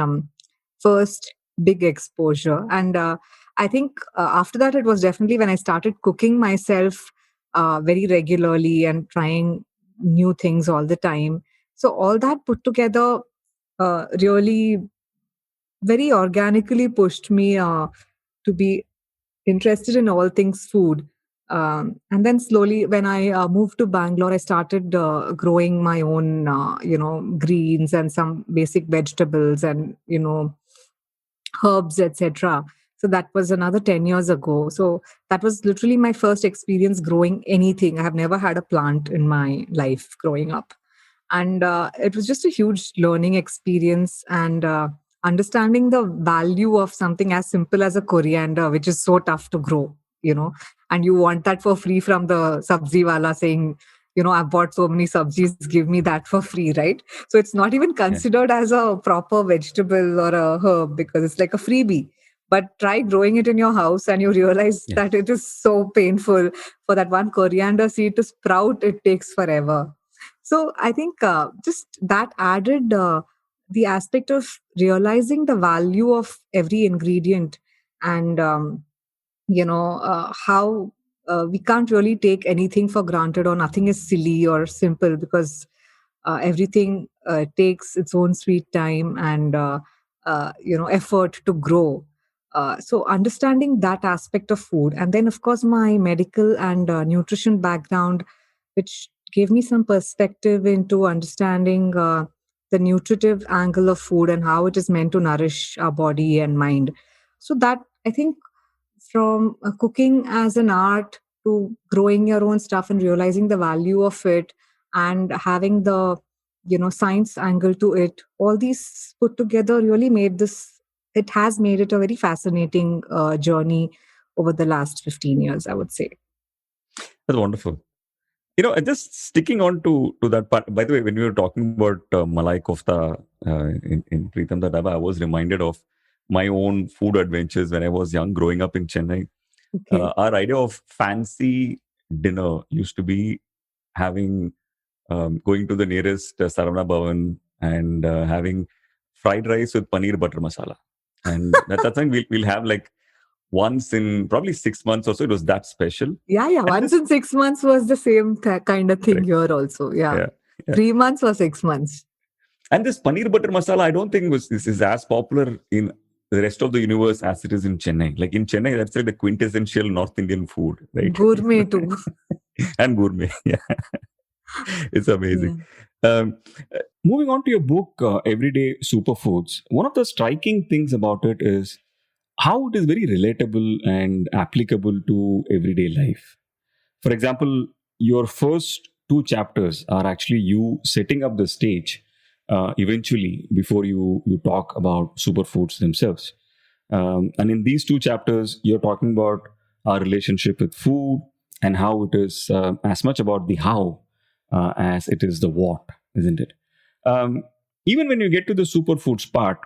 first big exposure. And I think after that, it was definitely when I started cooking myself very regularly and trying new things all the time. So all that put together really very organically pushed me to be interested in all things food. And then slowly, when I moved to Bangalore, I started growing my own, greens and some basic vegetables and, herbs, etc. So that was another 10 years ago. So that was literally my first experience growing anything. I have never had a plant in my life growing up. And it was just a huge learning experience, and understanding the value of something as simple as a coriander, which is so tough to grow, and you want that for free from the sabzi wala saying, I've bought so many sabjis, give me that for free, right? So it's not even Yeah. considered as a proper vegetable or a herb because it's like a freebie. But try growing it in your house and you realize Yeah. that it is so painful. For that one coriander seed to sprout, it takes forever. So I think just that added the aspect of realizing the value of every ingredient, and how we can't really take anything for granted, or nothing is silly or simple, because everything takes its own sweet time and effort to grow. So understanding that aspect of food, and then of course my medical and nutrition background, which gave me some perspective into understanding the nutritive angle of food and how it is meant to nourish our body and mind. So that, I think, from cooking as an art to growing your own stuff and realizing the value of it, and having the science angle to it, all these put together really made this, it has made it a very fascinating journey over the last 15 years, I would say. That's wonderful. Just sticking on to that part. By the way, when we were talking about Malai Kofta in Pritam Da Dhaba, I was reminded of my own food adventures when I was young, growing up in Chennai. Okay. Our idea of fancy dinner used to be having going to the nearest Saravana Bhavan and having fried rice with paneer butter masala, and that's something we'll have like once in probably 6 months or so. It was that special. Yeah. And Once this, in 6 months was the same kind of thing correct. here also. Yeah. Yeah. Yeah. 3 months or 6 months. And this paneer butter masala, I don't think this is as popular in the rest of the universe as it is in Chennai. Like in Chennai, that's like the quintessential North Indian food, right? Gourmet too. And gourmet. Yeah. It's amazing. Yeah. Um, Moving on to your book, Everyday Superfoods, one of the striking things about it is how it is very relatable and applicable to everyday life. For example, your first two chapters are actually you setting up the stage eventually before you talk about superfoods themselves. And in these two chapters, you're talking about our relationship with food and how it is as much about the how as it is the what, isn't it? Um, Even when you get to the superfoods part,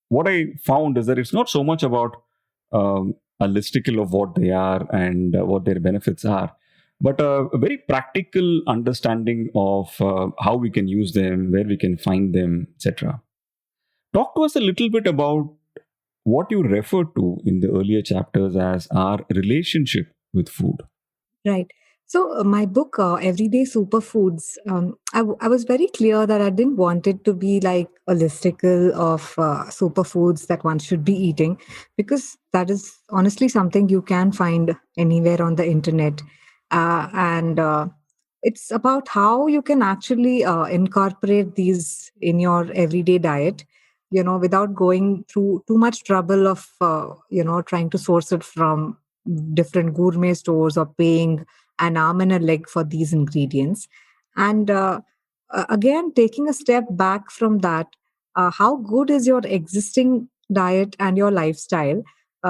what I found is that it's not so much about a listicle of what they are and what their benefits are, but a very practical understanding of how we can use them, where we can find them, etc. Talk to us a little bit about what you referred to in the earlier chapters as our relationship with food. Right. So my book, Everyday Superfoods, I was very clear that I didn't want it to be like a listicle of superfoods that one should be eating, because that is honestly something you can find anywhere on the internet. And it's about how you can actually incorporate these in your everyday diet, without going through too much trouble of, trying to source it from different gourmet stores or paying an arm and a leg for these ingredients. And again, taking a step back from that, how good is your existing diet and your lifestyle?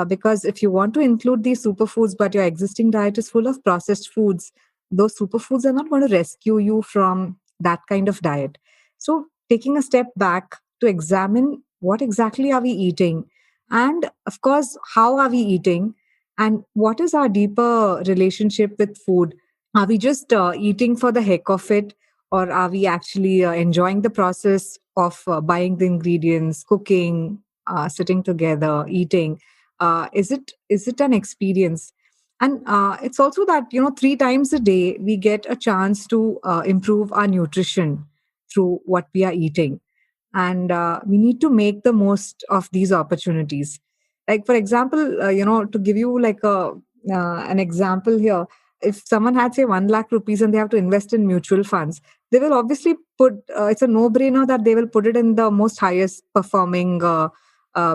Because if you want to include these superfoods, but your existing diet is full of processed foods, those superfoods are not going to rescue you from that kind of diet. So, taking a step back to examine what exactly are we eating, and of course, how are we eating, and what is our deeper relationship with food? Are we just eating for the heck of it? Or are we actually enjoying the process of buying the ingredients, cooking, sitting together, eating? Is it an experience? And it's also that 3 times a day we get a chance to improve our nutrition through what we are eating, and we need to make the most of these opportunities. Like for example, to give you like an example here, if someone had say 1 lakh rupees and they have to invest in mutual funds, they will obviously put, it's a no brainer that they will put it in the most highest performing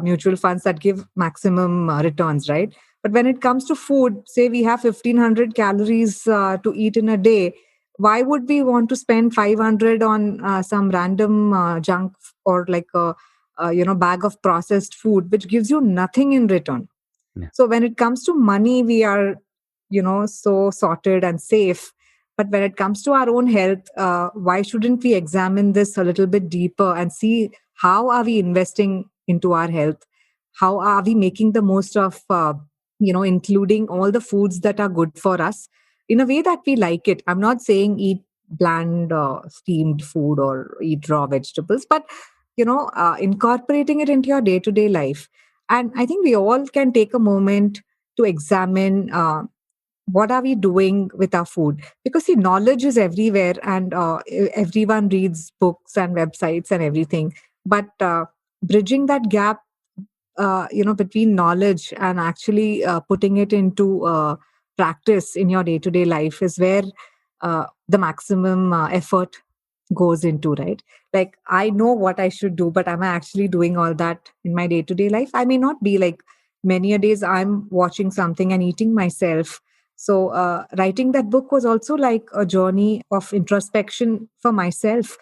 mutual funds that give maximum returns, right? But when it comes to food, say we have 1500 calories to eat in a day, why would we want to spend 500 on some random junk, or like a bag of processed food which gives you nothing in return? Yeah. So when it comes to money, we are so sorted and safe. But when it comes to our own health, why shouldn't we examine this a little bit deeper and see how are we investing into our health? How are we making the most of including all the foods that are good for us in a way that we like it? I'm not saying eat bland steamed food or eat raw vegetables, but incorporating it into your day to day life. And I think we all can take a moment to examine what are we doing with our food, because see, knowledge is everywhere, and everyone reads books and websites and everything. But bridging that gap, between knowledge and actually putting it into practice in your day to day life is where the maximum effort goes into, right? Like, I know what I should do, but am I actually doing all that in my day to day life? I may not be. Like, many a days I'm watching something and eating myself. So writing that book was also like a journey of introspection for myself,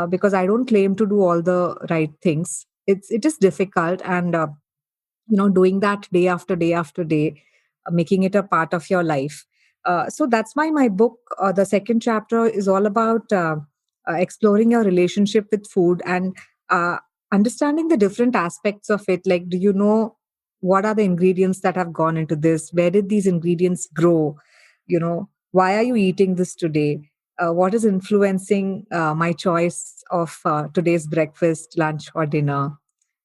because I don't claim to do all the right things. It is difficult, and doing that day after day after day, making it a part of your life. So that's why my book, the second chapter, is all about exploring your relationship with food, and uh, understanding the different aspects of it. Like, do you know what are the ingredients that have gone into this? Where did these ingredients grow? Why are you eating this today? What is influencing my choice of today's breakfast, lunch, or dinner?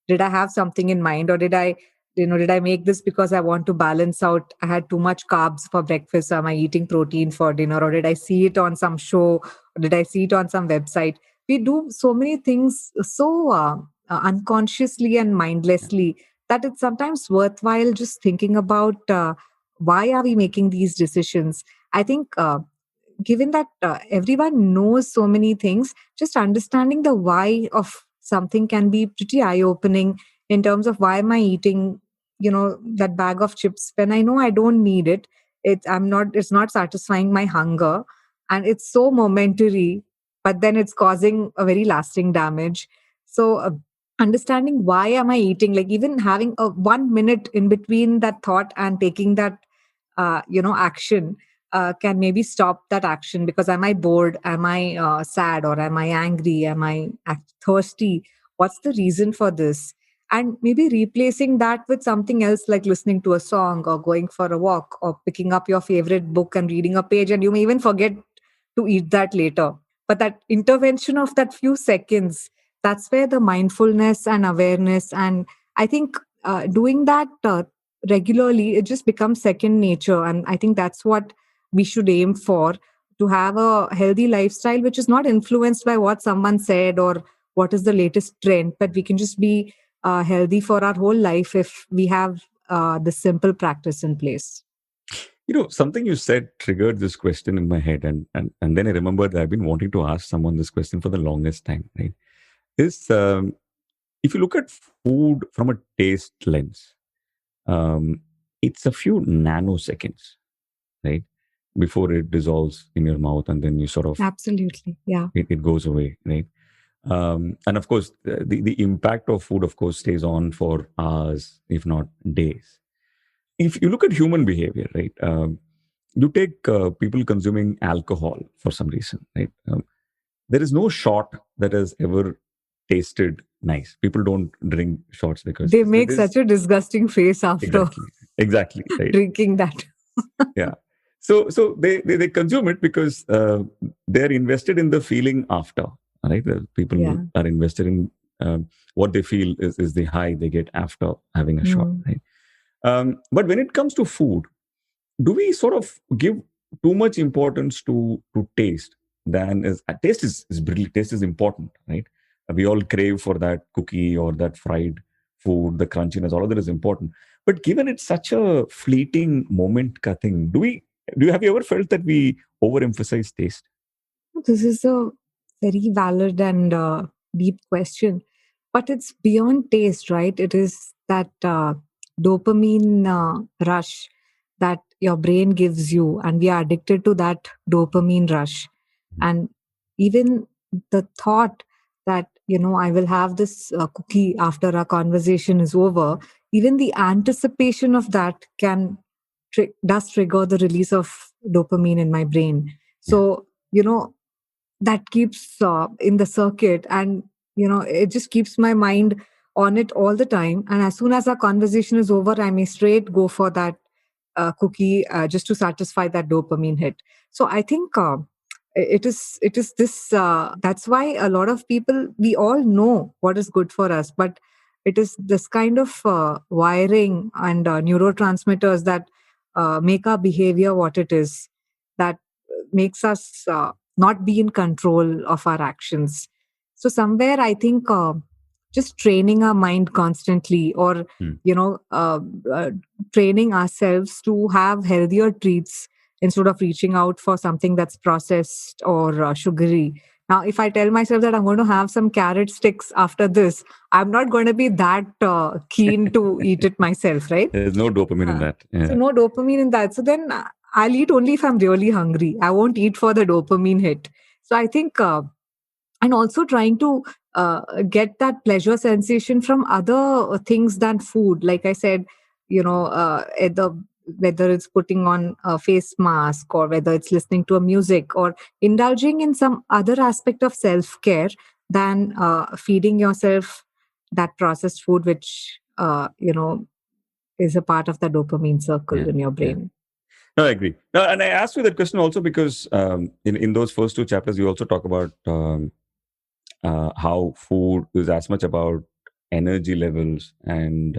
Did I have something in mind, or did I did I make this because I want to balance out? I had too much carbs for breakfast. Am I eating protein for dinner? Or did I see it on some show? Or did I see it on some website? We do so many things so unconsciously and mindlessly that it's sometimes worthwhile just thinking about why are we making these decisions. I think given that everyone knows so many things, just understanding the why of something can be pretty eye opening in terms of why am I eating, that bag of chips when I know I don't need it. It's not satisfying my hunger, and it's so momentary, but then it's causing a very lasting damage. So understanding why am I eating, like even having a 1 minute in between that thought and taking that action can maybe stop that action, because am I bored, am I sad, or am I angry, am I thirsty, what's the reason for this? And maybe replacing that with something else, like listening to a song or going for a walk or picking up your favorite book and reading a page, and you may even forget to eat that later. But that intervention of that few seconds, that's where the mindfulness and awareness, and I think doing that regularly, it just becomes second nature. And I think that's what we should aim for, to have a healthy lifestyle which is not influenced by what someone said or what is the latest trend, but we can just be healthy for our whole life if we have this simple practice in place. Something you said triggered this question in my head, and then I remembered that I've been wanting to ask someone this question for the longest time, right? Is if you look at food from a taste lens, it's a few nanoseconds, right? Before it dissolves in your mouth, and then you sort of Absolutely. Yeah. it goes away, right? And of course, the impact of food, of course, stays on for hours, if not days. If you look at human behavior, right? You take people consuming alcohol for some reason, right? There is no shot that has ever tasted nice. People don't drink shots because They make such a disgusting face after exactly right. drinking that. Yeah. So they consume it because they're invested in the feeling after, right? The people are invested in what they feel is the high they get after having a shot, right? But when it comes to food, do we sort of give too much importance to taste? Taste is brilliant. Taste is important, right? We all crave for that cookie or that fried food, the crunchiness, all of that is important. But given it's such a fleeting moment ka thing, have you ever felt that we overemphasize taste? This is a very valid and deep question, but it's beyond taste, right? It is that dopamine rush that your brain gives you, and we are addicted to that dopamine rush. And even the thought that, I will have this cookie after our conversation is over, even the anticipation of that does trigger the release of dopamine in my brain. So, that keeps in the circuit, and it just keeps my mind on it all the time. And as soon as our conversation is over, I may straight go for that cookie just to satisfy that dopamine hit. So I think it is this that's why a lot of people, we all know what is good for us, but it is this kind of wiring and neurotransmitters that make our behavior what it is, that makes us not be in control of our actions. So somewhere I think just training our mind constantly, or uh, training ourselves to have healthier treats instead of reaching out for something that's processed or sugary. Now, if I tell myself that I'm going to have some carrot sticks after this, I'm not going to be that keen to eat it myself, right? There's no dopamine in that. Yeah. So no dopamine in that. So then I'll eat only if I'm really hungry. I won't eat for the dopamine hit. So I think, and also trying to get that pleasure sensation from other things than food. Like I said, whether it's putting on a face mask, or whether it's listening to a music, or indulging in some other aspect of self-care than feeding yourself that processed food, which, is a part of the dopamine circle in your brain. No, I agree. No, and I asked you that question also because in those first two chapters, you also talk about how food is as much about energy levels and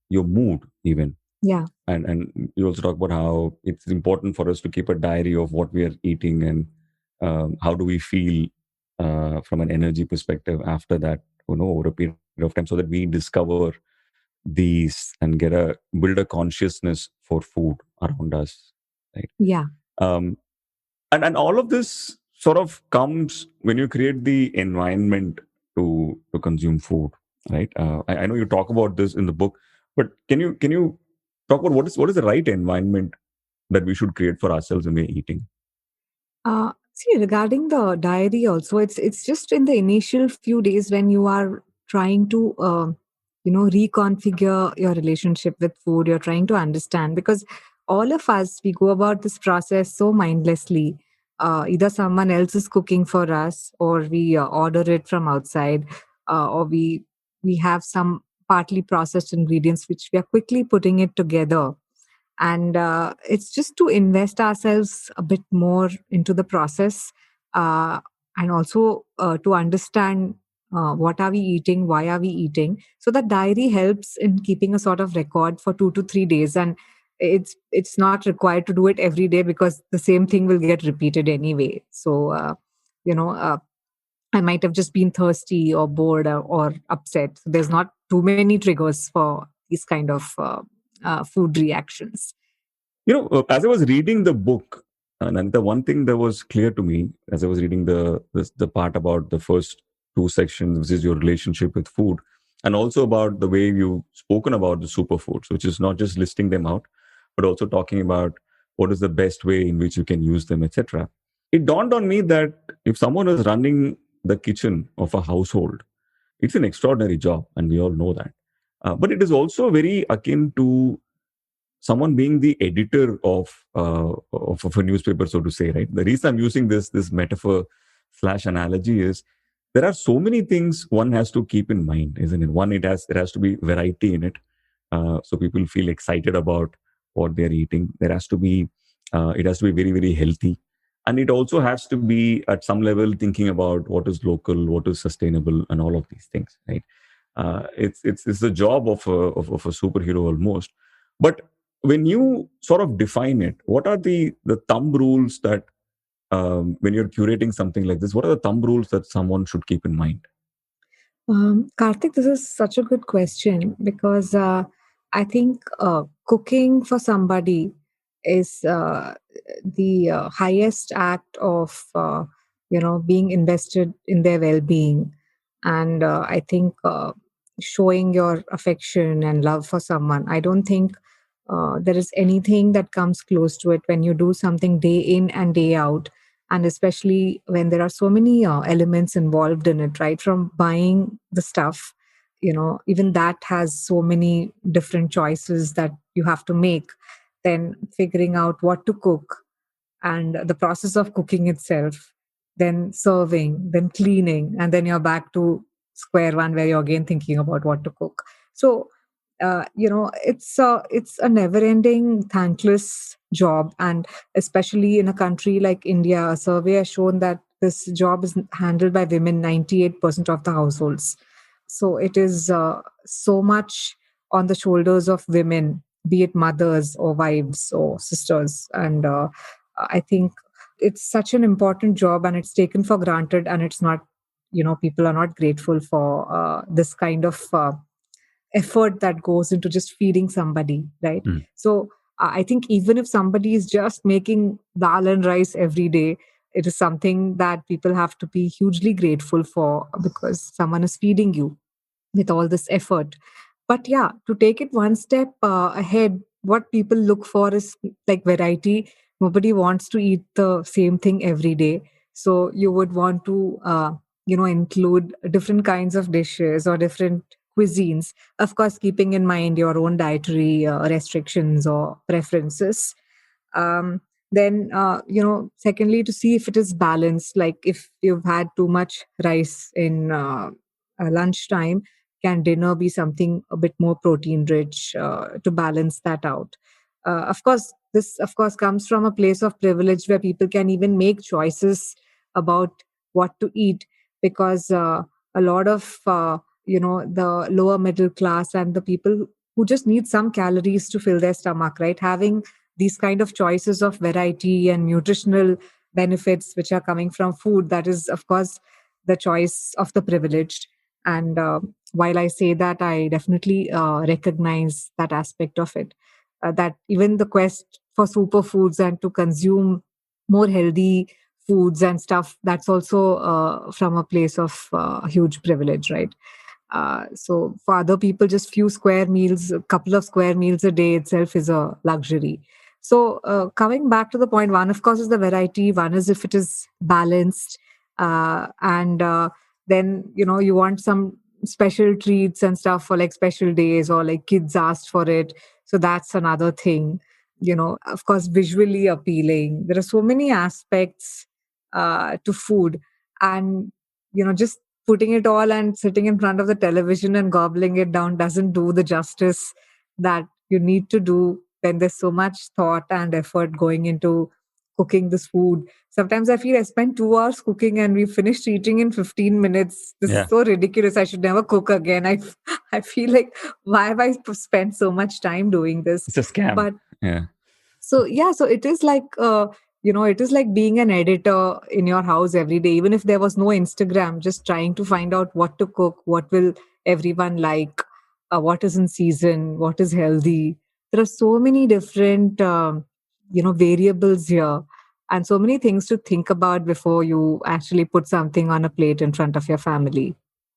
your mood even. Yeah. And you also talk about how it's important for us to keep a diary of what we are eating, and how do we feel from an energy perspective after that, over a period of time, so that we discover these and build a consciousness for food around us, right? Yeah. um, and all of this sort of comes when you create the environment to consume food, right? I know you talk about this in the book, but can you talk about what is the right environment that we should create for ourselves when we're eating? See, regarding the diary, also, it's just in the initial few days when you are trying to, reconfigure your relationship with food. You're trying to understand, because all of us, we go about this process so mindlessly. Either someone else is cooking for us, or we order it from outside, or we have some partly processed ingredients which we are quickly putting it together, and it's just to invest ourselves a bit more into the process, uh, and also to understand what are we eating, why are we eating. So that diary helps in keeping a sort of record for 2 to 3 days, and it's not required to do it every day, because the same thing will get repeated anyway. So you know uh, I might have just been thirsty or bored, or upset. So there's not too many triggers for these kind of food reactions. As I was reading the book, and the one thing that was clear to me as I was reading the part about the first two sections, which is your relationship with food, and also about the way you've spoken about the superfoods, which is not just listing them out, but also talking about what is the best way in which you can use them, etc. It dawned on me that if someone is running the kitchen of a household, it's an extraordinary job, and we all know that. But it is also very akin to someone being the editor of a newspaper, so to say, right? The reason I'm using this metaphor slash analogy is there are so many things one has to keep in mind, isn't it? One, there has to be variety in it, so people feel excited about what they're eating. It has to be very, very healthy, and it also has to be at some level thinking about what is local, what is sustainable, and all of these things, right? It's the job of a superhero almost. But when you sort of define it, what are the thumb rules that, when you're curating something like this, what are the thumb rules that someone should keep in mind? Karthik, this is such a good question, because I think cooking for somebody is the highest act of being invested in their well-being, and I think showing your affection and love for someone. I don't think there is anything that comes close to it when you do something day in and day out, and especially when there are so many elements involved in it, right from buying the stuff, even that has so many different choices that you have to make, then figuring out what to cook, and the process of cooking itself, then serving, then cleaning, and then you're back to square one where you're again thinking about what to cook. So it's a never ending thankless job, and especially in a country like India, a survey has shown that this job is handled by women 98% of the households. So it is so much on the shoulders of women, be it mothers or wives or sisters. And I think it's such an important job, and it's taken for granted, and it's not, people are not grateful for this kind of effort that goes into just feeding somebody, right? Mm. So I think even if somebody is just making dal and rice every day, it is something that people have to be hugely grateful for, because someone is feeding you with all this effort. But yeah, to take it one step ahead, what people look for is like variety. Nobody wants to eat the same thing every day. So you would want to, include different kinds of dishes or different cuisines. Of course, keeping in mind your own dietary restrictions or preferences. um, then secondly, to see if it is balanced, like if you've had too much rice in lunchtime, can dinner be something a bit more protein rich to balance that out? Of course, this of course comes from a place of privilege where people can even make choices about what to eat, because a lot of the lower middle class and the people who just need some calories to fill their stomach, right? Having these kind of choices of variety and nutritional benefits which are coming from food, that is, of course, the choice of the privileged. And while I say that, I definitely recognize that aspect of it. That even the quest for superfoods and to consume more healthy foods and stuff, that's also from a place of huge privilege, right? So for other people, just few square meals, a couple of square meals a day itself is a luxury. So coming back to the point, one of course is the variety. One is if it is balanced, and then you want some special treats and stuff for like special days or like kids asked for it. So that's another thing. Of course, visually appealing. There are so many aspects to food, and just putting it all and sitting in front of the television and gobbling it down doesn't do the justice that you need to do when there's so much thought and effort going into cooking this food. Sometimes I feel I spent 2 hours cooking and we finished eating in 15 minutes. This is Yeah, so ridiculous. I should never cook again. I feel like, why have I spent so much time doing this? it's a scam. But Yeah. so yeah, so it is like it is like being an editor in your house every day. Even if there was no Instagram, just trying to find out what to cook, what will everyone like, what is in season, what is healthy. There are so many different variables here, and so many things to think about before you actually put something on a plate in front of your family.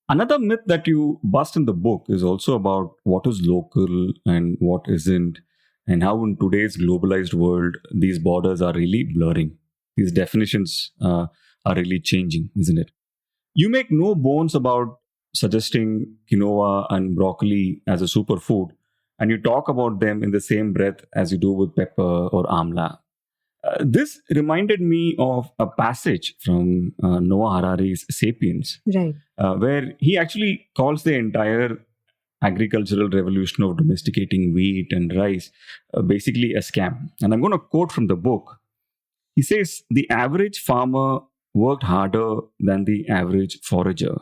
Another myth that you bust in the book is also about what is local and what isn't, and how in today's globalized world these borders are really blurring. These definitions are really changing, isn't it? You make no bones about suggesting quinoa and broccoli as a superfood, and you talk about them in the same breath as you do with pepper or amla. This reminded me of a passage from Noah Harari's Sapiens, Right. where he actually calls the entire agricultural revolution of domesticating wheat and rice basically a scam. And I'm going to quote from the book. He says, "The average farmer worked harder than the average forager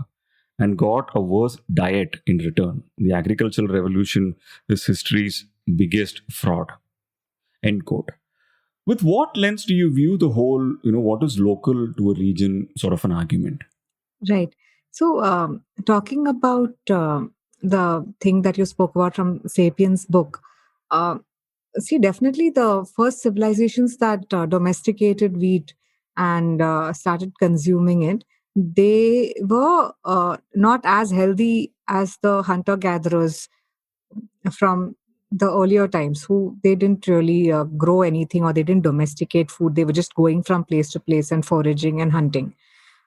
and got a worse diet in return. The agricultural revolution is history's biggest fraud." End quote. With what lens do you view the whole, what is local to a region sort of an argument? Right. So, talking about the thing that you spoke about from Sapiens book, uh, see, definitely the first civilizations that domesticated wheat and started consuming it, they were not as healthy as the hunter gatherers from the earlier times, who they didn't really grow anything or they didn't domesticate food. They were just going from place to place and foraging and hunting.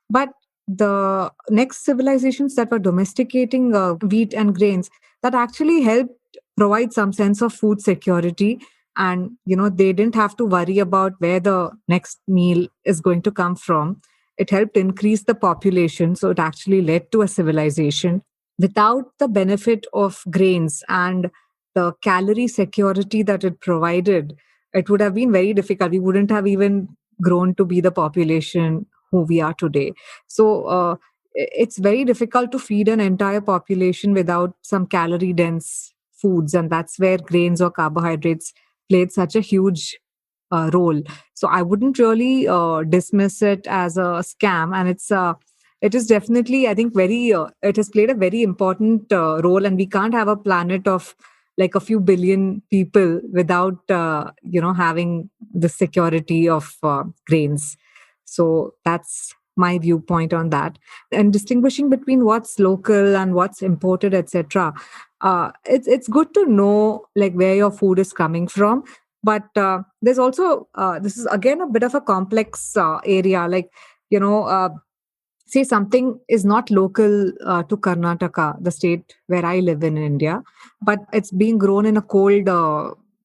But the next civilizations that were domesticating wheat and grains, that actually helped provide some sense of food security. And they didn't have to worry about where the next meal is going to come from. It helped increase the population, so it actually led to a civilization. Without the benefit of grains and the calorie security that it provided, it would have been very difficult. We wouldn't have even grown to be the population who we are today. So it's very difficult to feed an entire population without some calorie dense foods. And that's where grains or carbohydrates played such a huge role. So I wouldn't really dismiss it as a scam. And it is definitely, I think, it has played a very important role. And we can't have a planet of like a few billion people without, having the security of grains. So that's my viewpoint on that. And distinguishing between what's local and what's imported, etc. It's good to know like where your food is coming from, but there's also this is again a bit of a complex area. Like you know, say something is not local to Karnataka, the state where I live in India, but it's being grown in a cold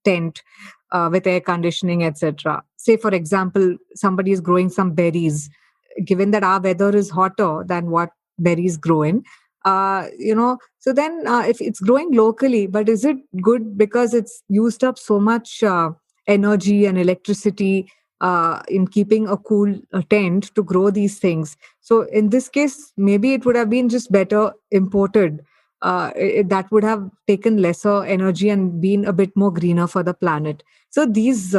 tent with air conditioning, etc. Say, for example, somebody is growing some berries. Given that our weather is hotter than what berries grow in, so then if it's growing locally, but is it good because it's used up so much energy and electricity in keeping a cool tent to grow these things? So in this case, maybe it would have been just better imported that would have taken lesser energy and been a bit more greener for the planet. So there's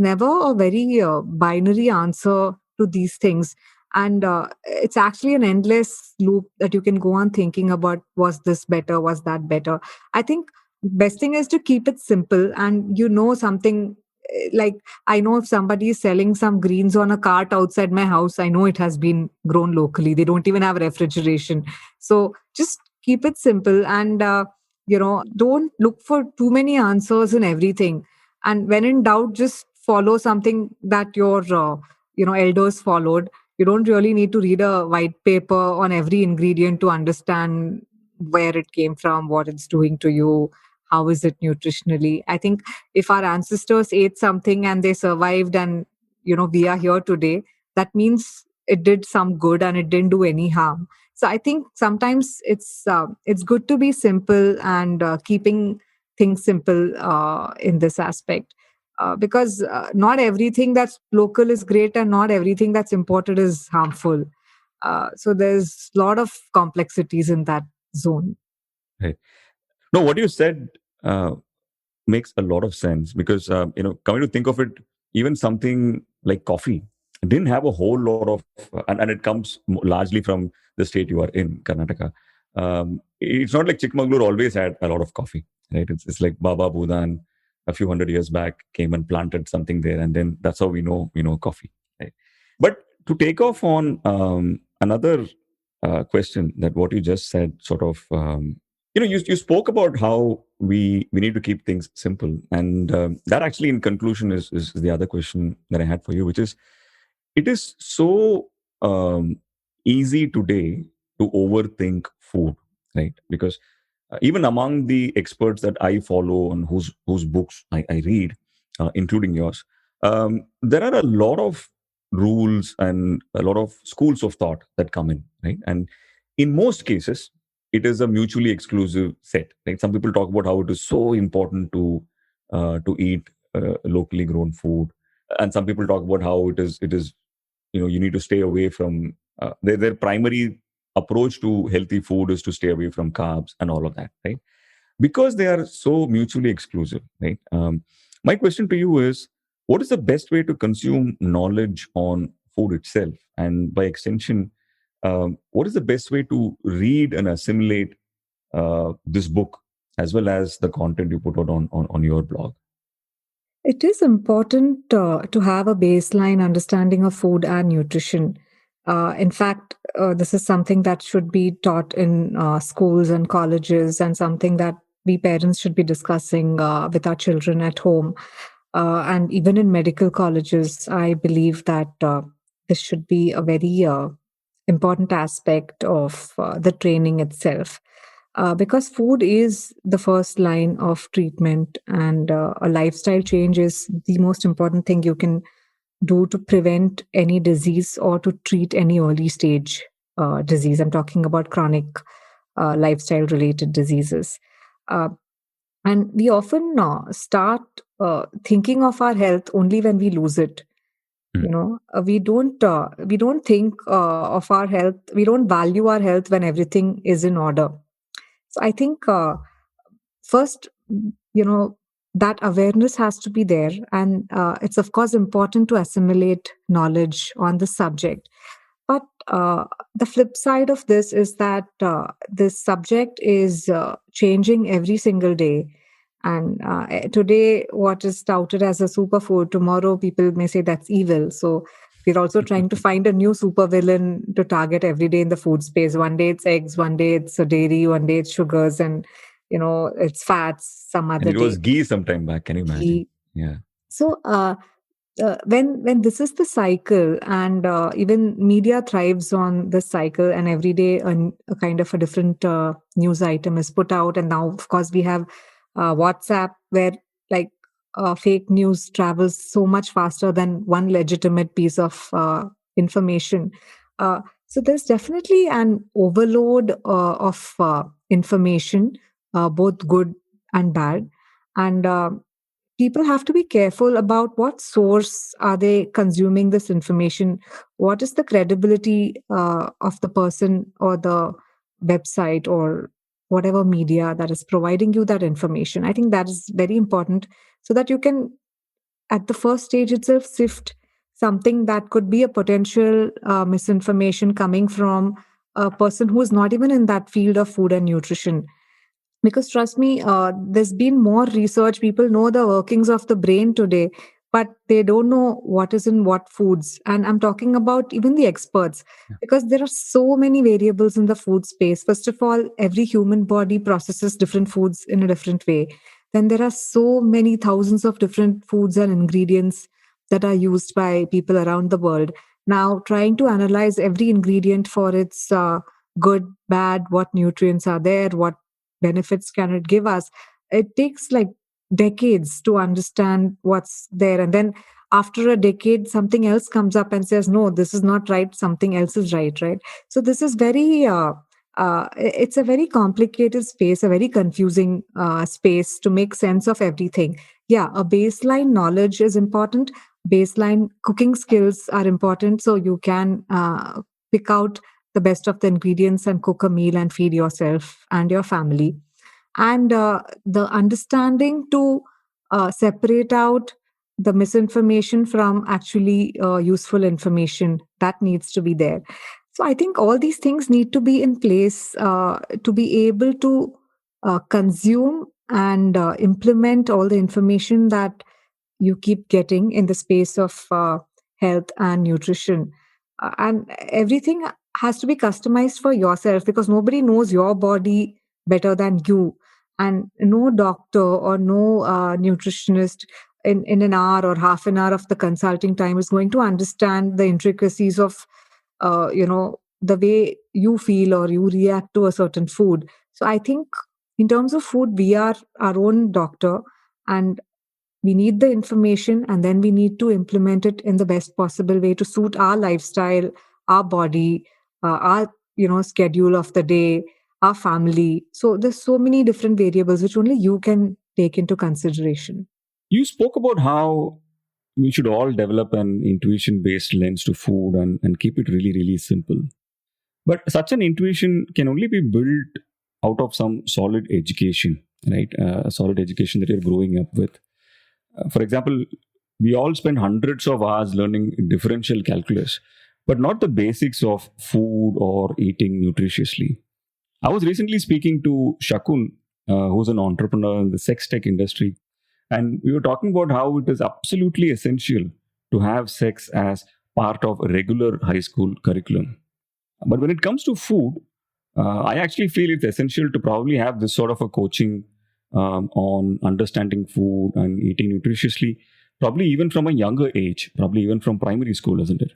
never a very binary answer to these things. And it's actually an endless loop that you can go on thinking about, was this better, was that better? I think best thing is to keep it simple, and something like, I know if somebody is selling some greens on a cart outside my house, I know it has been grown locally. They don't even have refrigeration. So just keep it simple, and don't look for too many answers in everything. And when in doubt, just follow something that your elders followed. You don't really need to read a white paper on every ingredient to understand where it came from, what it's doing to you, how is it nutritionally. I think if our ancestors ate something and they survived, and we are here today, that means it did some good and it didn't do any harm. So I think sometimes it's good to be simple, and keeping things simple in this aspect, because not everything that's local is great, and not everything that's imported is harmful. So there's a lot of complexities in that zone. Right. No, what you said uh, makes a lot of sense because coming to think of it, even something like coffee didn't have a whole lot of, and it comes largely from the state you are in, Karnataka. It's not like Chikmagalur always had a lot of coffee, right? It's like Baba Budan a few hundred years back came and planted something there, and then that's how we know coffee, right? But to take off on another question, that what you just said sort of you spoke about how we need to keep things simple, and that actually in conclusion is the other question that I had for you, which is, it is so easy today to overthink food, right? Because even among the experts that I follow and whose books I read, including yours, there are a lot of rules and a lot of schools of thought that come in, right? And in most cases, it is a mutually exclusive set. Right? Some people talk about how it is so important to eat locally grown food, and some people talk about how it is you need to stay away from their primary approach to healthy food is to stay away from carbs and all of that, right? Because they are so mutually exclusive, right? My question to you is, what is the best way to consume knowledge on food itself, and by extension, what is the best way to read and assimilate this book as well as the content you put out on your blog? It is important to have a baseline understanding of food and nutrition. In fact, this is something that should be taught in schools and colleges, and something that we parents should be discussing with our children at home. And even in medical colleges, I believe that this should be a very important aspect of the training itself, because food is the first line of treatment, and a lifestyle change is the most important thing you can do to prevent any disease or to treat any early stage disease. I'm talking about chronic lifestyle related diseases. Uh, and we often start thinking of our health only when we lose it. We don't think of our health. We don't value our health when everything is in order. So I think first, you know, that awareness has to be there. And it's, of course, important to assimilate knowledge on the subject. But the flip side of this is that this subject is changing every single day. And today, what is touted as a superfood, tomorrow people may say that's evil. So we're also trying to find a new supervillain to target every day in the food space. One day it's eggs, one day it's dairy, one day it's sugars, and it's fats. Some And other it was day ghee sometime back. Can you imagine? ghee. Yeah. So when this is the cycle, and even media thrives on this cycle, and every day a kind of a different news item is put out, and now of course we have WhatsApp, where like fake news travels so much faster than one legitimate piece of information. So there's definitely an overload of information, both good and bad, and people have to be careful about what source are they consuming this information. What is the credibility of the person or the website or whatever media that is providing you that information. I think that is very important so that you can, at the first stage itself, sift something that could be a potential misinformation coming from a person who is not even in that field of food and nutrition. Because trust me, there's been more research. People know the workings of the brain today, but they don't know what is in what foods. And I'm talking about even the experts, because there are so many variables in the food space. First of all, every human body processes different foods in a different way. Then there are so many thousands of different foods and ingredients that are used by people around the world. Now, trying to analyze every ingredient for its good, bad, what nutrients are there, what benefits can it give us, it takes like decades to understand what's there. And then after a decade, something else comes up and says, no, this is not right, something else is right. So this is very it's a very complicated space, a very confusing space to make sense of everything. Yeah, a baseline knowledge is important. Baseline cooking skills are important, so you can pick out the best of the ingredients and cook a meal and feed yourself and your family. And the understanding to separate out the misinformation from actually useful information, that needs to be there. So I think all these things need to be in place to be able to consume and implement all the information that you keep getting in the space of health and nutrition. And everything has to be customized for yourself, because nobody knows your body better than you. And no doctor or no nutritionist in an hour or half an hour of the consulting time is going to understand the intricacies of, the way you feel or you react to a certain food. So I think in terms of food, we are our own doctor, and we need the information, and then we need to implement it in the best possible way to suit our lifestyle, our body, our schedule of the day, our family. So there's so many different variables which only you can take into consideration. You spoke about how we should all develop an intuition based lens to food and keep it really, really simple. But such an intuition can only be built out of some solid education, right? A solid education that you're growing up with. For example, we all spend hundreds of hours learning differential calculus, but not the basics of food or eating nutritiously. I was recently speaking to Shakun, who's an entrepreneur in the sex tech industry, and we were talking about how it is absolutely essential to have sex as part of a regular high school curriculum. But when it comes to food, I actually feel it's essential to probably have this sort of a coaching on understanding food and eating nutritiously, probably even from a younger age, probably even from primary school, isn't it?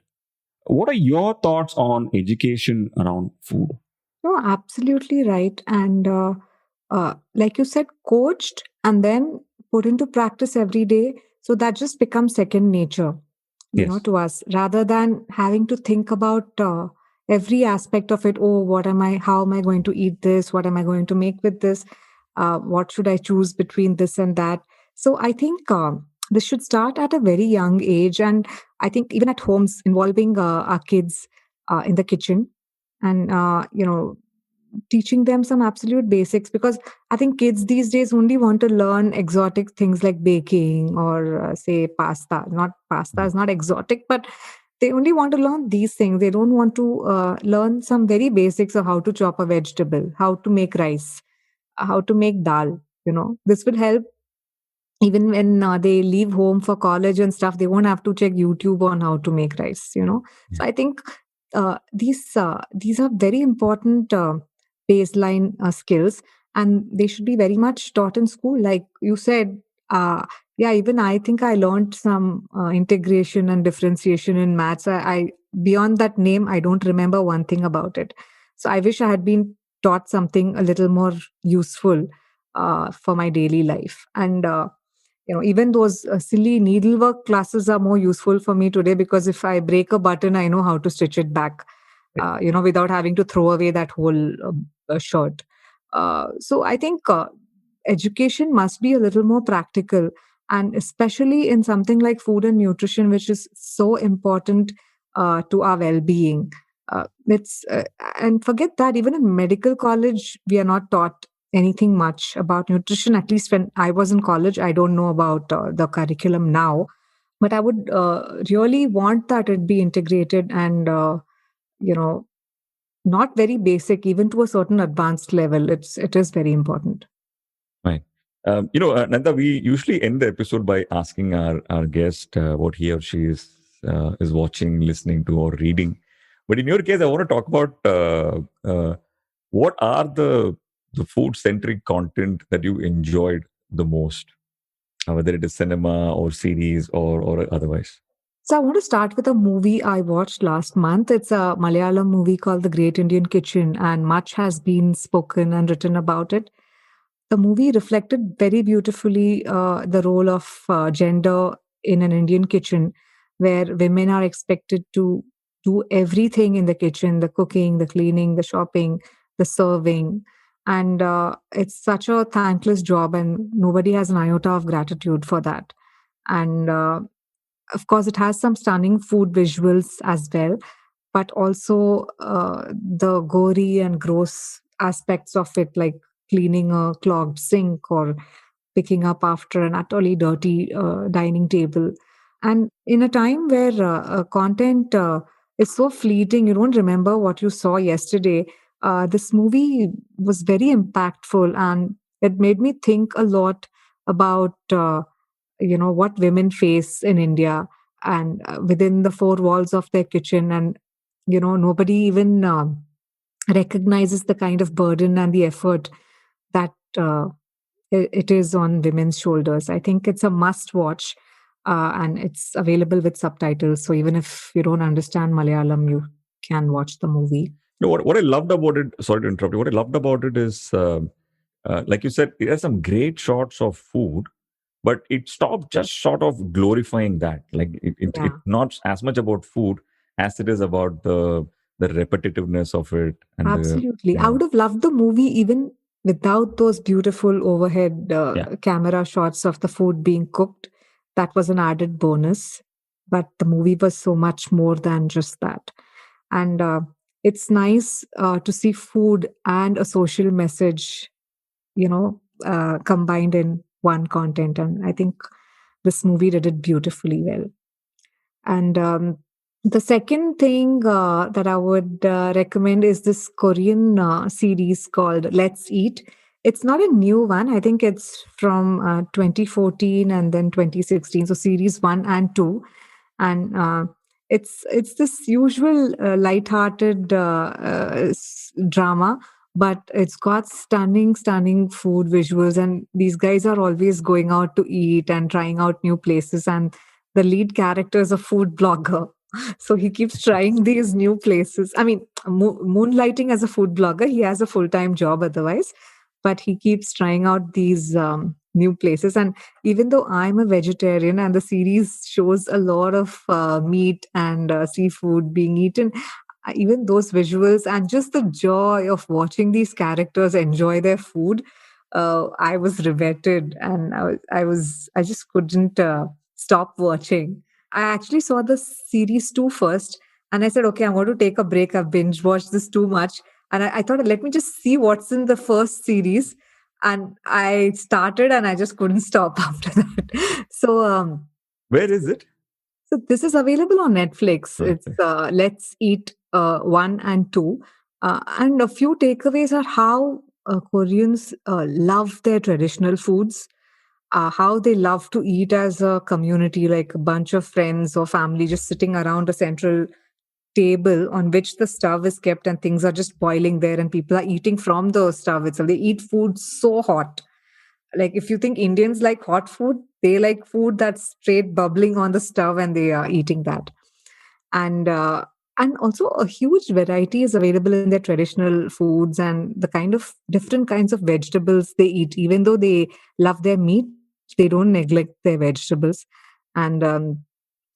What are your thoughts on education around food? No, absolutely right. And like you said, coached and then put into practice every day. So that just becomes second nature, Yes. to us, rather than having to think about every aspect of it. Oh, how am I going to eat this? What am I going to make with this? What should I choose between this and that? So I think this should start at a very young age. And I think even at homes, involving our kids in the kitchen, and teaching them some absolute basics, because I think kids these days only want to learn exotic things like baking or say pasta. Not pasta Mhm. is not exotic, but they only want to learn these things. They don't want to learn some very basics of how to chop a vegetable, how to make rice, how to make dal. This will help even when they leave home for college and stuff. They won't have to check YouTube on how to make rice. Yeah. So I think these are very important baseline skills, and they should be very much taught in school, like you said. Yeah, even I think I learned some integration and differentiation in maths. I beyond that name, I don't remember one thing about it. So I wish I had been taught something a little more useful for my daily life. And even those silly needlework classes are more useful for me today, because if I break a button, I know how to stitch it back, without having to throw away that whole shirt. So I think education must be a little more practical, and especially in something like food and nutrition, which is so important to our well-being. It's and forget that even in medical college we are not taught anything much about nutrition. At least when I was in college, I don't know about the curriculum now, but I would really want that it be integrated and you know not very basic, even to a certain advanced level. It is very important. Right. Nanda, we usually end the episode by asking our guest what he or she is watching, listening to, or reading. But in your case, I want to talk about what are the food centric content that you enjoyed the most, whether it is cinema or series or otherwise. So I want to start with a movie I watched last month. It's a Malayalam movie called The Great Indian Kitchen, and much has been spoken and written about it. The movie reflected very beautifully the role of gender in an Indian kitchen, where women are expected to do everything in the kitchen: the cooking, the cleaning, the shopping, the serving. And it's such a thankless job, and nobody has an iota of gratitude for that. And of course, it has some stunning food visuals as well, but also the gory and gross aspects of it, like cleaning a clogged sink or picking up after an utterly dirty dining table. And in a time where content is so fleeting, you don't remember what you saw yesterday. This movie was very impactful, and it made me think a lot about what women face in India and within the four walls of their kitchen. And nobody even recognizes the kind of burden and the effort that it is on women's shoulders. I think it's a must watch, and it's available with subtitles. So even if you don't understand Malayalam, you can watch the movie. No, what I loved about it, sorry to interrupt you, what I loved about it is, like you said, it has some great shots of food, but it stopped just short of glorifying that. Like Yeah, it's not as much about food as it is about the repetitiveness of it and the absolutely. I yeah would have loved the movie even without those beautiful overhead yeah. camera shots of the food being cooked. That was an added bonus. But the movie was so much more than just that. And it's nice to see food and a social message, combined in one content. And I think this movie did it beautifully well. And the second thing that I would recommend is this Korean series called Let's Eat. It's not a new one. I think it's from 2014 and then 2016. So series one and two, and it's this usual light-hearted drama, but it's got stunning food visuals, and these guys are always going out to eat and trying out new places. And the lead character is a food blogger. So he keeps trying these new places. I mean, moonlighting as a food blogger, he has a full time job otherwise, but he keeps trying out these new places. And even though I'm a vegetarian and the series shows a lot of meat and seafood being eaten, even those visuals and just the joy of watching these characters enjoy their food, I was riveted, and I just couldn't stop watching. I actually saw the series two first, and I said, okay, I'm going to take a break. I've binge watched this too much. And I thought, let me just see what's in the first series. And I started and I just couldn't stop after that. Where is it? So this is available on Netflix. It's Okay. Let's Eat 1 and 2. And a few takeaways are how Koreans love their traditional foods, how they love to eat as a community, like a bunch of friends or family just sitting around a central table on which the stove is kept and things are just boiling there and people are eating from the stove itself. They eat food so hot. Like if you think Indians like hot food, they like food that's straight bubbling on the stove and they are eating that. And also a huge variety is available in their traditional foods and the kind of different kinds of vegetables they eat. Even though they love their meat, they don't neglect their vegetables. And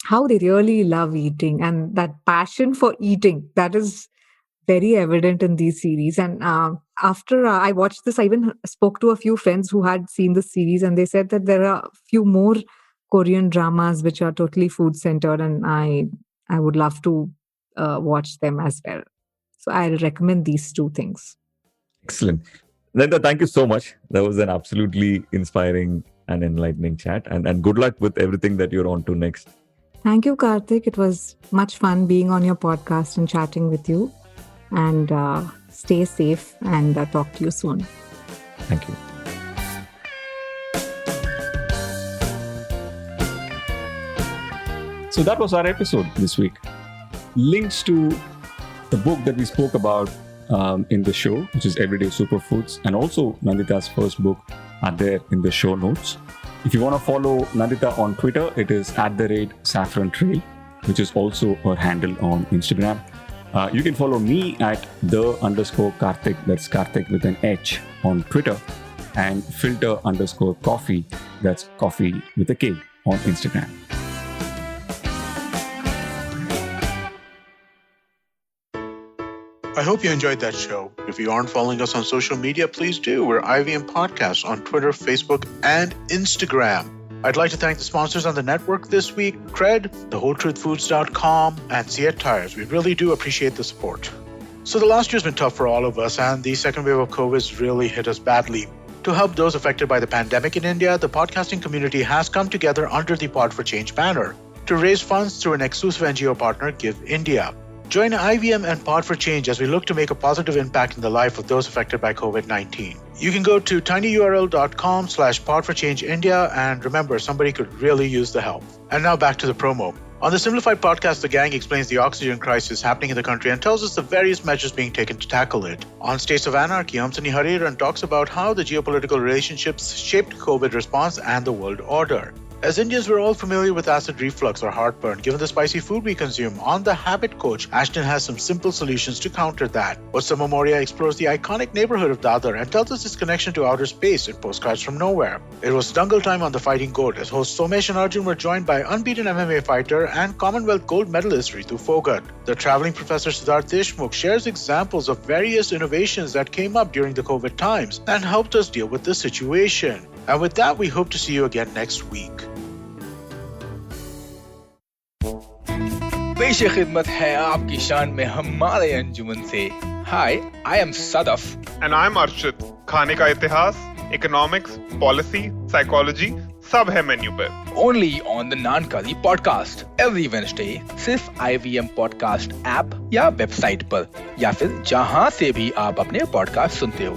how they really love eating and that passion for eating, that is very evident in these series. And after I watched this, I even spoke to a few friends who had seen the series, and they said that there are a few more Korean dramas which are totally food centered, and I would love to watch them as well. So I'll recommend these two things. Excellent. Nandita, thank you so much. That was an absolutely inspiring and enlightening chat. And good luck with everything that you're on to next. Thank you, Karthik. It was much fun being on your podcast and chatting with you. And stay safe and talk to you soon. Thank you. So that was our episode this week. Links to the book that we spoke about in the show, which is Everyday Superfoods, and also Nandita's first book are there in the show notes. If you want to follow Nandita on Twitter, it is @saffrontrail, which is also her handle on Instagram. You can follow me at @the_Karthik, that's Karthik with an H on Twitter, and filter_coffee, that's coffee with a K on Instagram. I hope you enjoyed that show. If you aren't following us on social media, please do. We're IVM Podcasts on Twitter, Facebook, and Instagram. I'd like to thank the sponsors on the network this week, Cred, thewholetruthfoods.com, and Siet Tires. We really do appreciate the support. So the last year's been tough for all of us, and the second wave of COVID really hit us badly. To help those affected by the pandemic in India, the podcasting community has come together under the Pod for Change banner to raise funds through an exclusive NGO partner, Give India. Join IVM and Pod for Change as we look to make a positive impact in the life of those affected by COVID-19. You can go to tinyurl.com/podforchangeindia, and remember, somebody could really use the help. And now back to the promo. On the Simplified podcast, the gang explains the oxygen crisis happening in the country and tells us the various measures being taken to tackle it. On States of Anarchy, Amsani Hariharan talks about how the geopolitical relationships shaped COVID response and the world order. As Indians, we're all familiar with acid reflux or heartburn, given the spicy food we consume. On The Habit Coach, Ashton has some simple solutions to counter that. Osama Moria explores the iconic neighborhood of Dadar and tells us its connection to outer space in Postcards from Nowhere. It was Dangle time on The Fighting Goat, as hosts Somesh and Arjun were joined by unbeaten MMA fighter and Commonwealth gold medalist Ritu Fogart. The traveling professor Siddharth Deshmukh shares examples of various innovations that came up during the COVID times and helped us deal with the situation. And with that, we hope to see you again next week. पेश खिदमत है आपकी शान में हमारे अंजुमन से. Hi, I am Sadaf. And I'm Arshit. खाने का इतिहास, economics, policy, psychology, सब है मेन्यू पे. Only on the Nankali podcast every Wednesday, सिर्फ IVM podcast ऐप या वेबसाइट पर, या फिर जहां से भी आप अपने पॉडकास्ट सुनते हो.